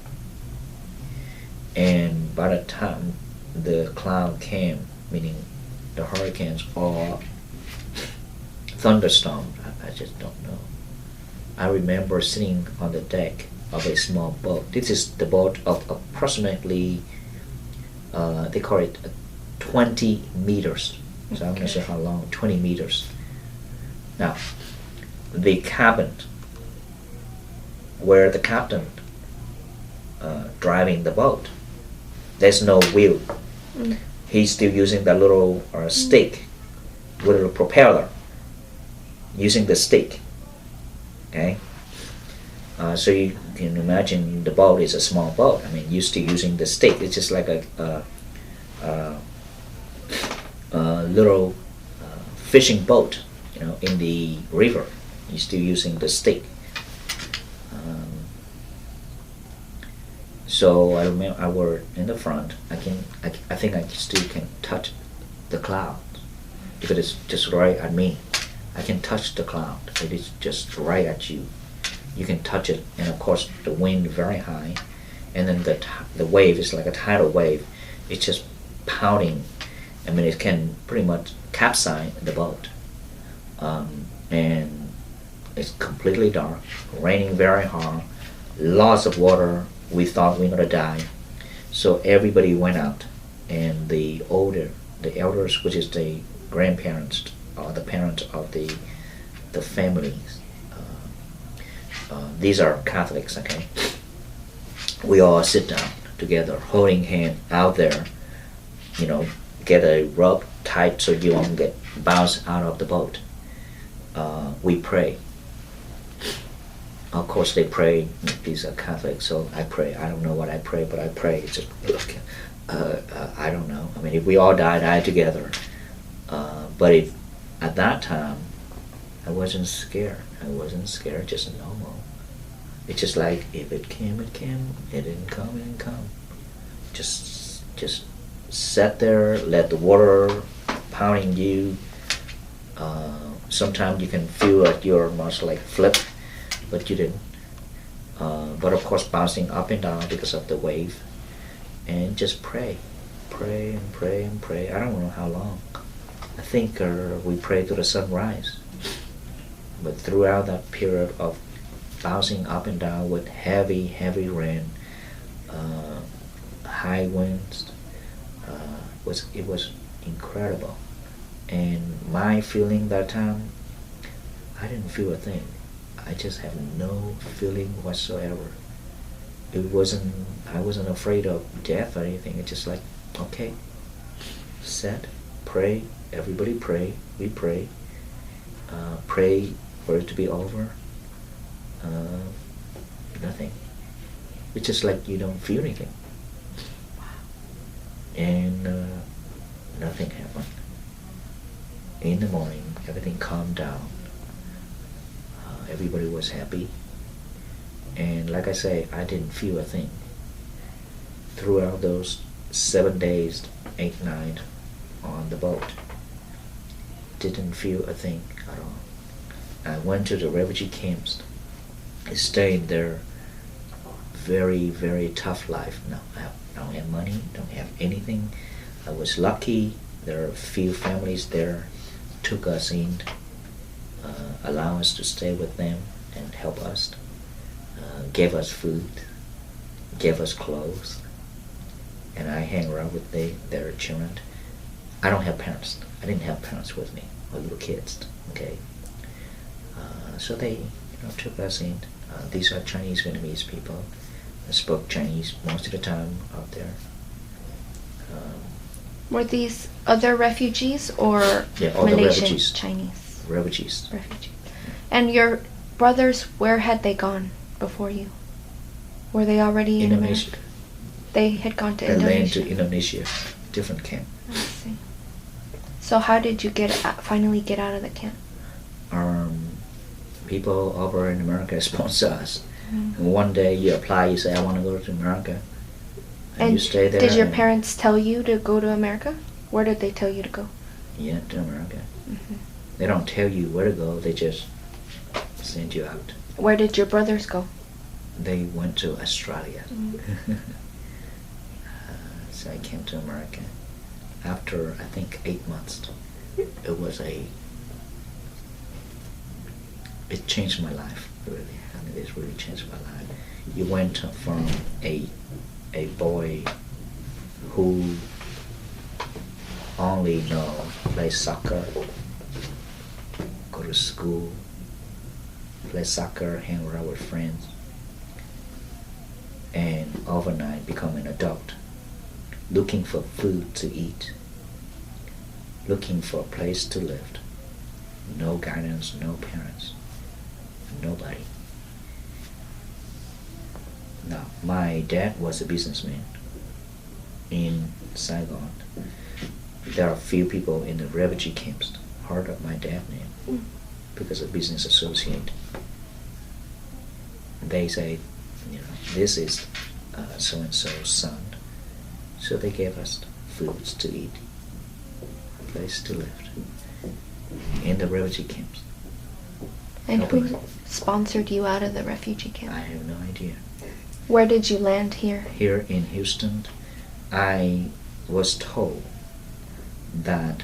And by the time the cloud came, meaning the hurricanes or thunderstorms, I just don't know. I remember sitting on the deck of a small boat. This is the boat of approximately, they call it 20 meters. So I'm not sure how long, 20 meters. Now, the cabin, where the captain driving the boat, there's no wheel. He's still using that little stick with a little propeller, using the stick. Okay? So you can imagine the boat is a small boat. I mean, you're still using the stick. It's just like a little fishing boat, in the river. You're still using the stick. So I remember I were in the front. I think I still can touch the cloud because it's just right at me. I can touch the cloud. It is just right at you. You can touch it, and of course the wind very high, and then the wave is like a tidal wave. It's just pounding. I mean, it can pretty much capsize the boat. And it's completely dark, raining very hard, lots of water. We thought we were gonna die. So everybody went out, and the elders, which is the grandparents or the parents of the families, these are Catholics, okay? We all sit down together, holding hand out there, get a rope tight so you won't get bounced out of the boat. We pray. Of course they pray. These are Catholics, so I pray. I don't know what I pray, but I pray. It's just, I don't know. I mean, if we all die together. But at that time, I wasn't scared. Just normal. It's just like, if it came, it came. It didn't come. Just sat there, let the water pounding you. Sometimes you can feel like your muscle like flip, but you didn't. But of course, bouncing up and down because of the wave, and just pray and pray. I don't know how long. I think we prayed to the sunrise. But throughout that period of bouncing up and down with heavy rain, high winds, it was incredible. And my feeling that time, I didn't feel a thing. I just had no feeling whatsoever. I wasn't afraid of death or anything. It's just like, okay, set, pray, everybody pray, we pray, pray for it to be over. Nothing. It's just like you don't feel anything. And nothing happened. In the morning, everything calmed down. Everybody was happy. And like I say, I didn't feel a thing. Throughout those 7 days, 8 nights on the boat, didn't feel a thing at all. I went to the refugee camps. I stayed there. Very, very tough life. No, I don't have money, don't have anything. I was lucky. There are a few families there took us in, allow us to stay with them and help us, gave us food, gave us clothes, and I hang around with their children. I don't have parents. I didn't have parents with me, or little kids, okay? So they took us in. These are Chinese Vietnamese people. I spoke Chinese most of the time out there. Were these other refugees or all the Malaysian refugees. Chinese? Refugees. And your brothers, where had they gone before you? Were they already in Indonesia. America? They had gone to They landed Indonesia. to Indonesia, different camp. I see. So how did you finally get out of the camp? People over in America sponsor us. Mm-hmm. And one day you apply, you say, I want to go to America. And you stay there. Did your and- parents tell you to go to America? Where did they tell you to go? Yeah, to America. Mm-hmm. They don't tell you where to go, they just send you out. Where did your brothers go? They went to Australia. Mm-hmm. So I came to America. After, I think, 8 months, it changed my life, really. I mean, it really changed my life. You went from a boy who only play soccer, go to school, play soccer, hang around with friends, and overnight become an adult, looking for food to eat, looking for a place to live. No guidance, no parents, nobody. Now, my dad was a businessman in Saigon. There are few people in the refugee camps heard of my dad's name because of business associate. They say, this is so-and-so's son. So they gave us foods to eat, a place to live in the refugee camps. And who sponsored you out of the refugee camp? I have no idea. Where did you land here? Here in Houston, I was told that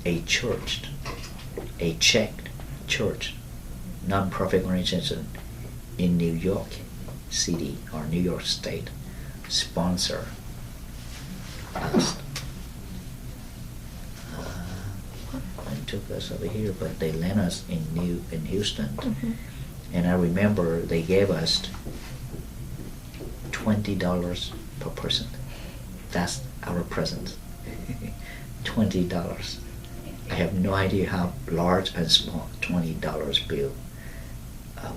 a church, a checked church, non-profit organization in New York City or New York State sponsor us and took us over here, but they lent us in Houston. Mm-hmm. And I remember they gave us $20 per person. That's our present. $20. I have no idea how large and small $20 bill.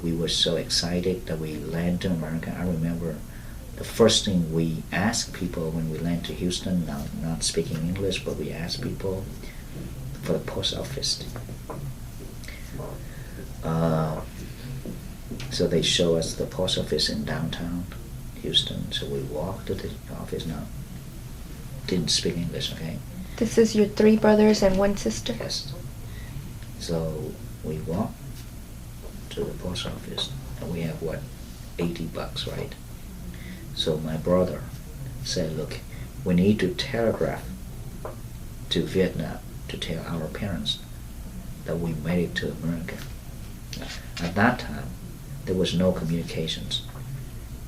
We were so excited that we landed in America. I remember the first thing we asked people when we landed to Houston, not speaking English, but we asked people for the post office. So they show us the post office in downtown Houston. So we walked to the office. Now, didn't speak English, okay? This is your 3 brothers and 1 sister? Yes. So we walked to the post office, and we have $80, right? So my brother said, look, we need to telegraph to Vietnam to tell our parents that we made it to America. At that time, there was no communications,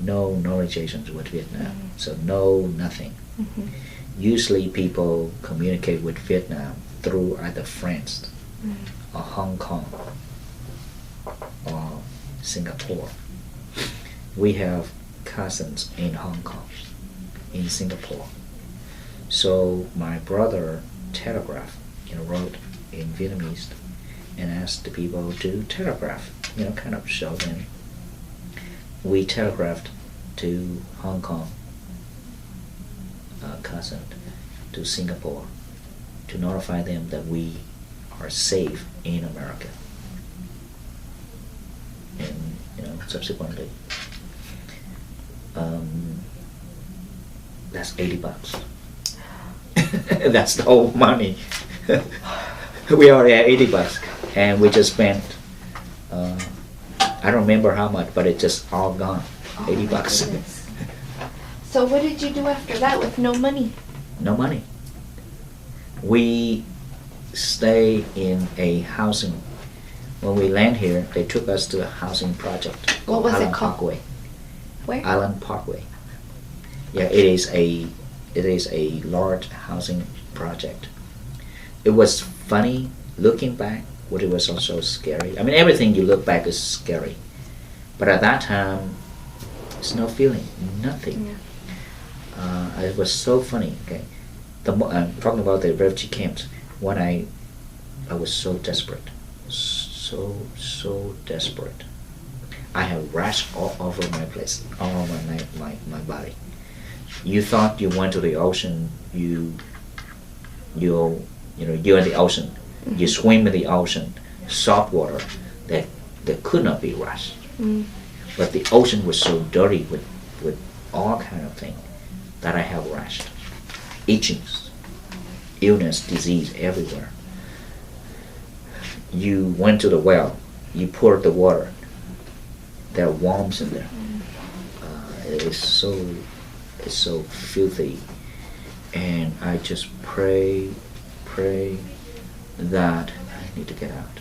no knowledgeations with Vietnam, so nothing. Mm-hmm. Usually people communicate with Vietnam through either France or Hong Kong or Singapore. We have cousins in Hong Kong, in Singapore. So my brother telegraphed, wrote in Vietnamese and asked the people to telegraph, kind of show them. We telegraphed to Hong Kong cousin, to Singapore, to notify them that we are safe in America. And subsequently, that's $80. That's the whole money. We already had $80, and we just spent. I don't remember how much, but it just all gone. $80. So what did you do after that with no money? No money. We stay in a housing. When we land here, they took us to a housing project. What was Island it called? Parkway. Where? Island Parkway. Yeah, it is a large housing project. It was funny looking back, but it was also scary. I mean, everything you look back is scary. But at that time, there's no feeling, nothing. Yeah. It was so funny. Okay, I'm talking about the refugee camps. When I I was so desperate, so desperate. I have rash all over my place, all over my body. You thought you went to the ocean, you're in the ocean, you swim in the ocean, salt water, that could not be rash. But the ocean was so dirty with all kind of things that I have rash, itchings, illness, disease everywhere. You went to the well, you poured the water, there are worms in there. It's so filthy, and I just pray that I need to get out.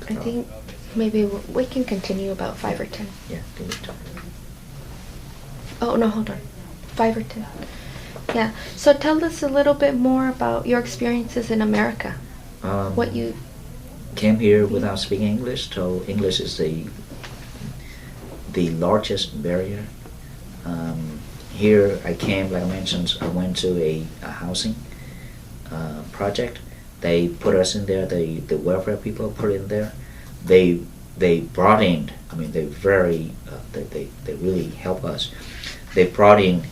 I think maybe we can continue about 5 or 10. Yeah, can we talk? Oh, no, hold on. 5 or 10. Yeah. So tell us a little bit more about your experiences in America. What you came here without speaking English, so English is the largest barrier. Here I came, like I mentioned, I went to a housing project. They put us in there, the welfare people put in there. They brought in, I mean, they really help us. They brought in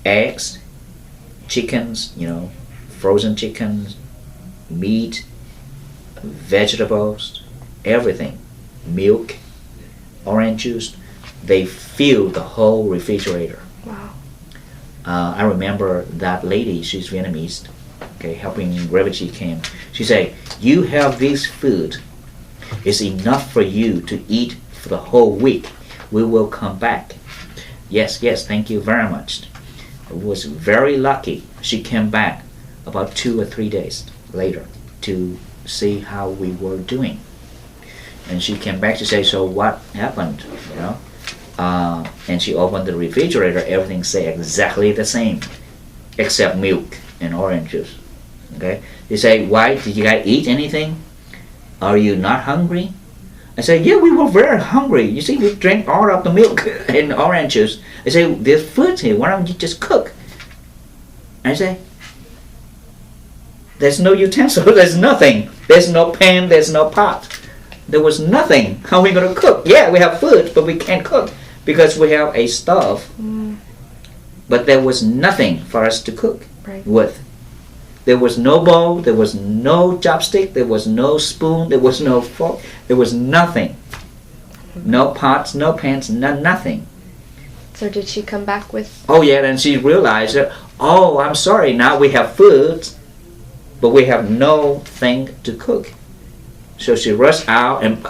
eggs, chickens, frozen chickens, meat, vegetables, everything, milk, orange juice. They filled the whole refrigerator. Wow. I remember that lady, she's Vietnamese, okay, helping refugee came. She said, you have this food, it's enough for you to eat for the whole week. We will come back. Yes, thank you very much. I was very lucky. She came back about 2 or 3 days later to see how we were doing. And she came back to say, so what happened, and she opened the refrigerator, everything say exactly the same, except milk and orange juice. Okay? They say, why, did you guys eat anything? Are you not hungry? I say, yeah, we were very hungry. You see, we drank all of the milk and orange juice. I say, there's food here, why don't you just cook? I say, there's no utensil, there's nothing. There's no pan, there's no pot. There was nothing. How are we going to cook? Yeah, we have food, but we can't cook because we have a stove. But there was nothing for us to cook with. There was no bowl, there was no chopstick, there was no spoon, there was no fork, there was nothing. No pots, no pans, nothing. So did she come back with... Oh yeah, and she realized that, oh, I'm sorry, now we have food, but we have no thing to cook. So she rushed out and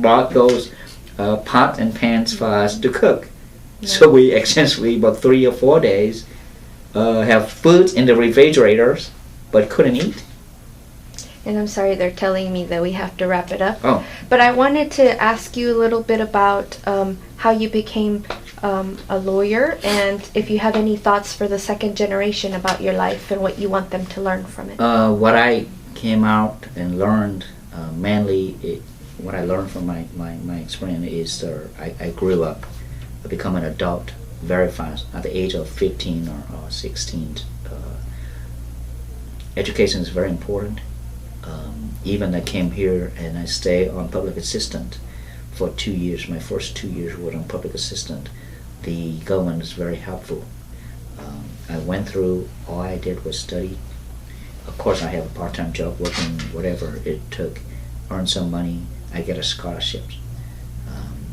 bought those pots and pans for us to cook. Yeah. So we essentially, about 3 or 4 days, have food in the refrigerators, but couldn't eat. And I'm sorry, they're telling me that we have to wrap it up. Oh. But I wanted to ask you a little bit about how you became a lawyer, and if you have any thoughts for the second generation about your life and what you want them to learn from it. What I came out and learned, mainly what I learned from my experience is I grew up, I become an adult very fast at the age of 15 or 16. Education is very important. Even I came here and I stayed on public assistant for 2 years. My first 2 years were on public assistant. The government is very helpful. I went through, all I did was study. Of course I have a part-time job working whatever it took, earn some money, I get a scholarship.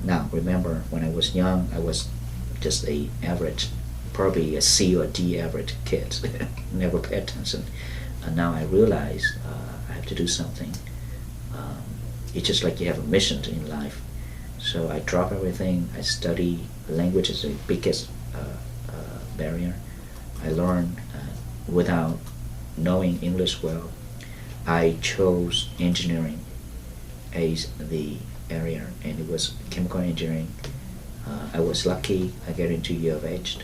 Now remember, when I was young, I was just a average, probably a C or D average kid, never paid attention. And now I realize I have to do something. It's just like you have a mission in life. So I drop everything, I study. Language is the biggest barrier. I learn without knowing English well. I chose engineering as the area, and it was chemical engineering. I was lucky. I got into U of H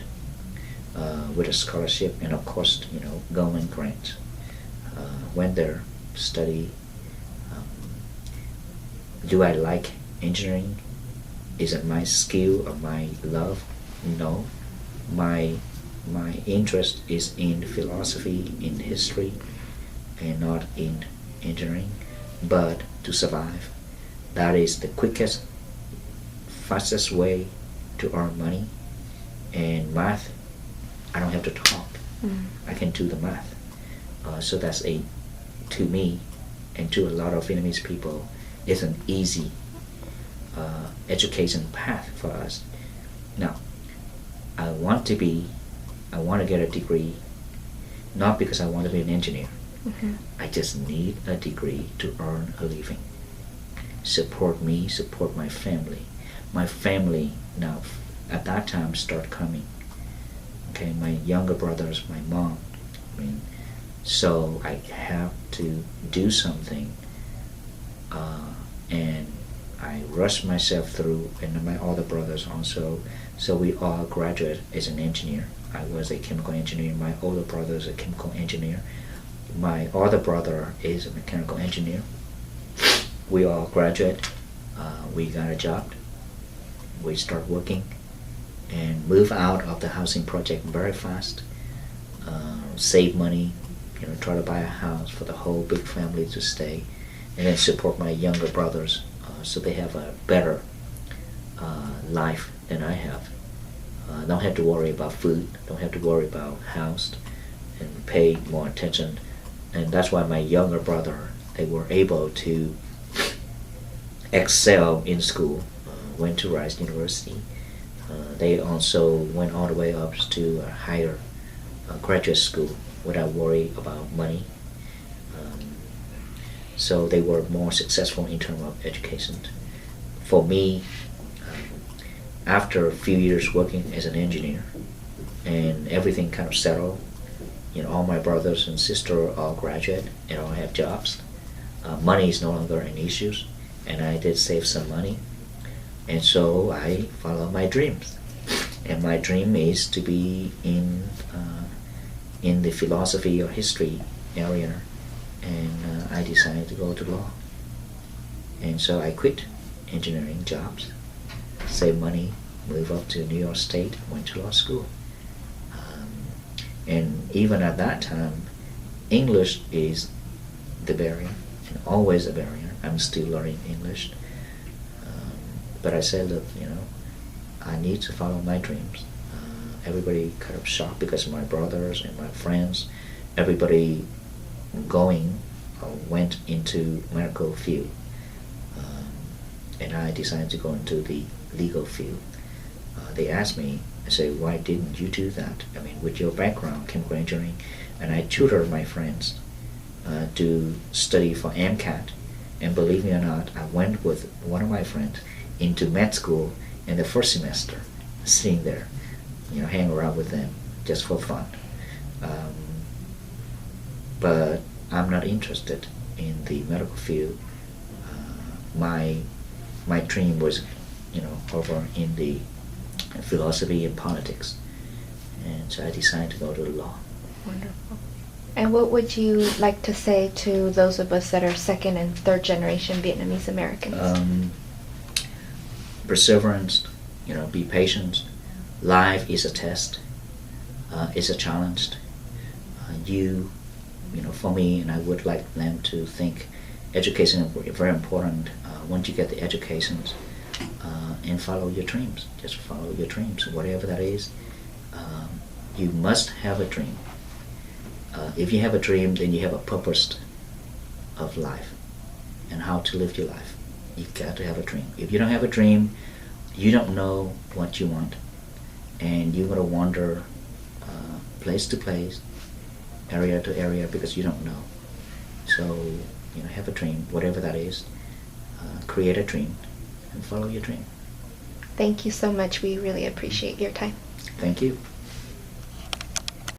with a scholarship, and of course, government grant. Went there, study. Do I like engineering? Is it my skill or my love? No. My interest is in philosophy, in history, and not in engineering, but to survive. That is the quickest, fastest way to earn money. And math, I don't have to talk. I can do the math. So that's to me and to a lot of Vietnamese people, it's an easy education path for us. Now, I want to get a degree, not because I want to be an engineer. I just need a degree to earn a living. Support me, support my family. My family now, at that time, start coming. Okay, my younger brothers, my mom. So I have to do something, and I rushed myself through, and my other brothers also. So we all graduate as an engineer. I was a chemical engineer. My older brother is a chemical engineer. My other brother is a mechanical engineer. We all graduate. We got a job. We start working and move out of the housing project very fast. Save money, try to buy a house for the whole big family to stay, and then support my younger brothers so they have a better life than I have. Don't have to worry about food, don't have to worry about house, and pay more attention. And that's why my younger brother, they were able to excel in school, went to Rice University. They also went all the way up to a higher graduate school without worry about money. So they were more successful in terms of education. For me, after a few years working as an engineer and everything kind of settled, all my brothers and sisters all graduate and all have jobs. Money is no longer an issue, and I did save some money, and so I follow my dreams. And my dream is to be in the philosophy or history area, and I decided to go to law. And so I quit engineering jobs, save money, move up to New York State, went to law school. And even at that time, English is the barrier, and always a barrier. I'm still learning English. But I said, look, I need to follow my dreams. Everybody kind of shocked because my brothers and my friends, everybody went into medical field. And I decided to go into the legal field. They asked me, I say, why didn't you do that? With your background, chemical engineering, and I tutored my friends to study for MCAT. And believe me or not, I went with one of my friends into med school in the first semester, sitting there, hang around with them just for fun. But I'm not interested in the medical field. My dream was, over in the philosophy and politics, and so I decided to go to law. Wonderful. And what would you like to say to those of us that are second and third generation Vietnamese Americans? Perseverance, be patient. Life is a test. It's a challenge. For me, and I would like them to think education is very important. Once you get the education, and follow your dreams. Just follow your dreams, whatever that is. You must have a dream. If you have a dream, then you have a purpose of life and how to live your life. You've got to have a dream. If you don't have a dream, you don't know what you want, and you're going to wander place to place, area to area, because you don't know. So, have a dream, whatever that is. Create a dream and follow your dream. Thank you so much. We really appreciate your time. Thank you.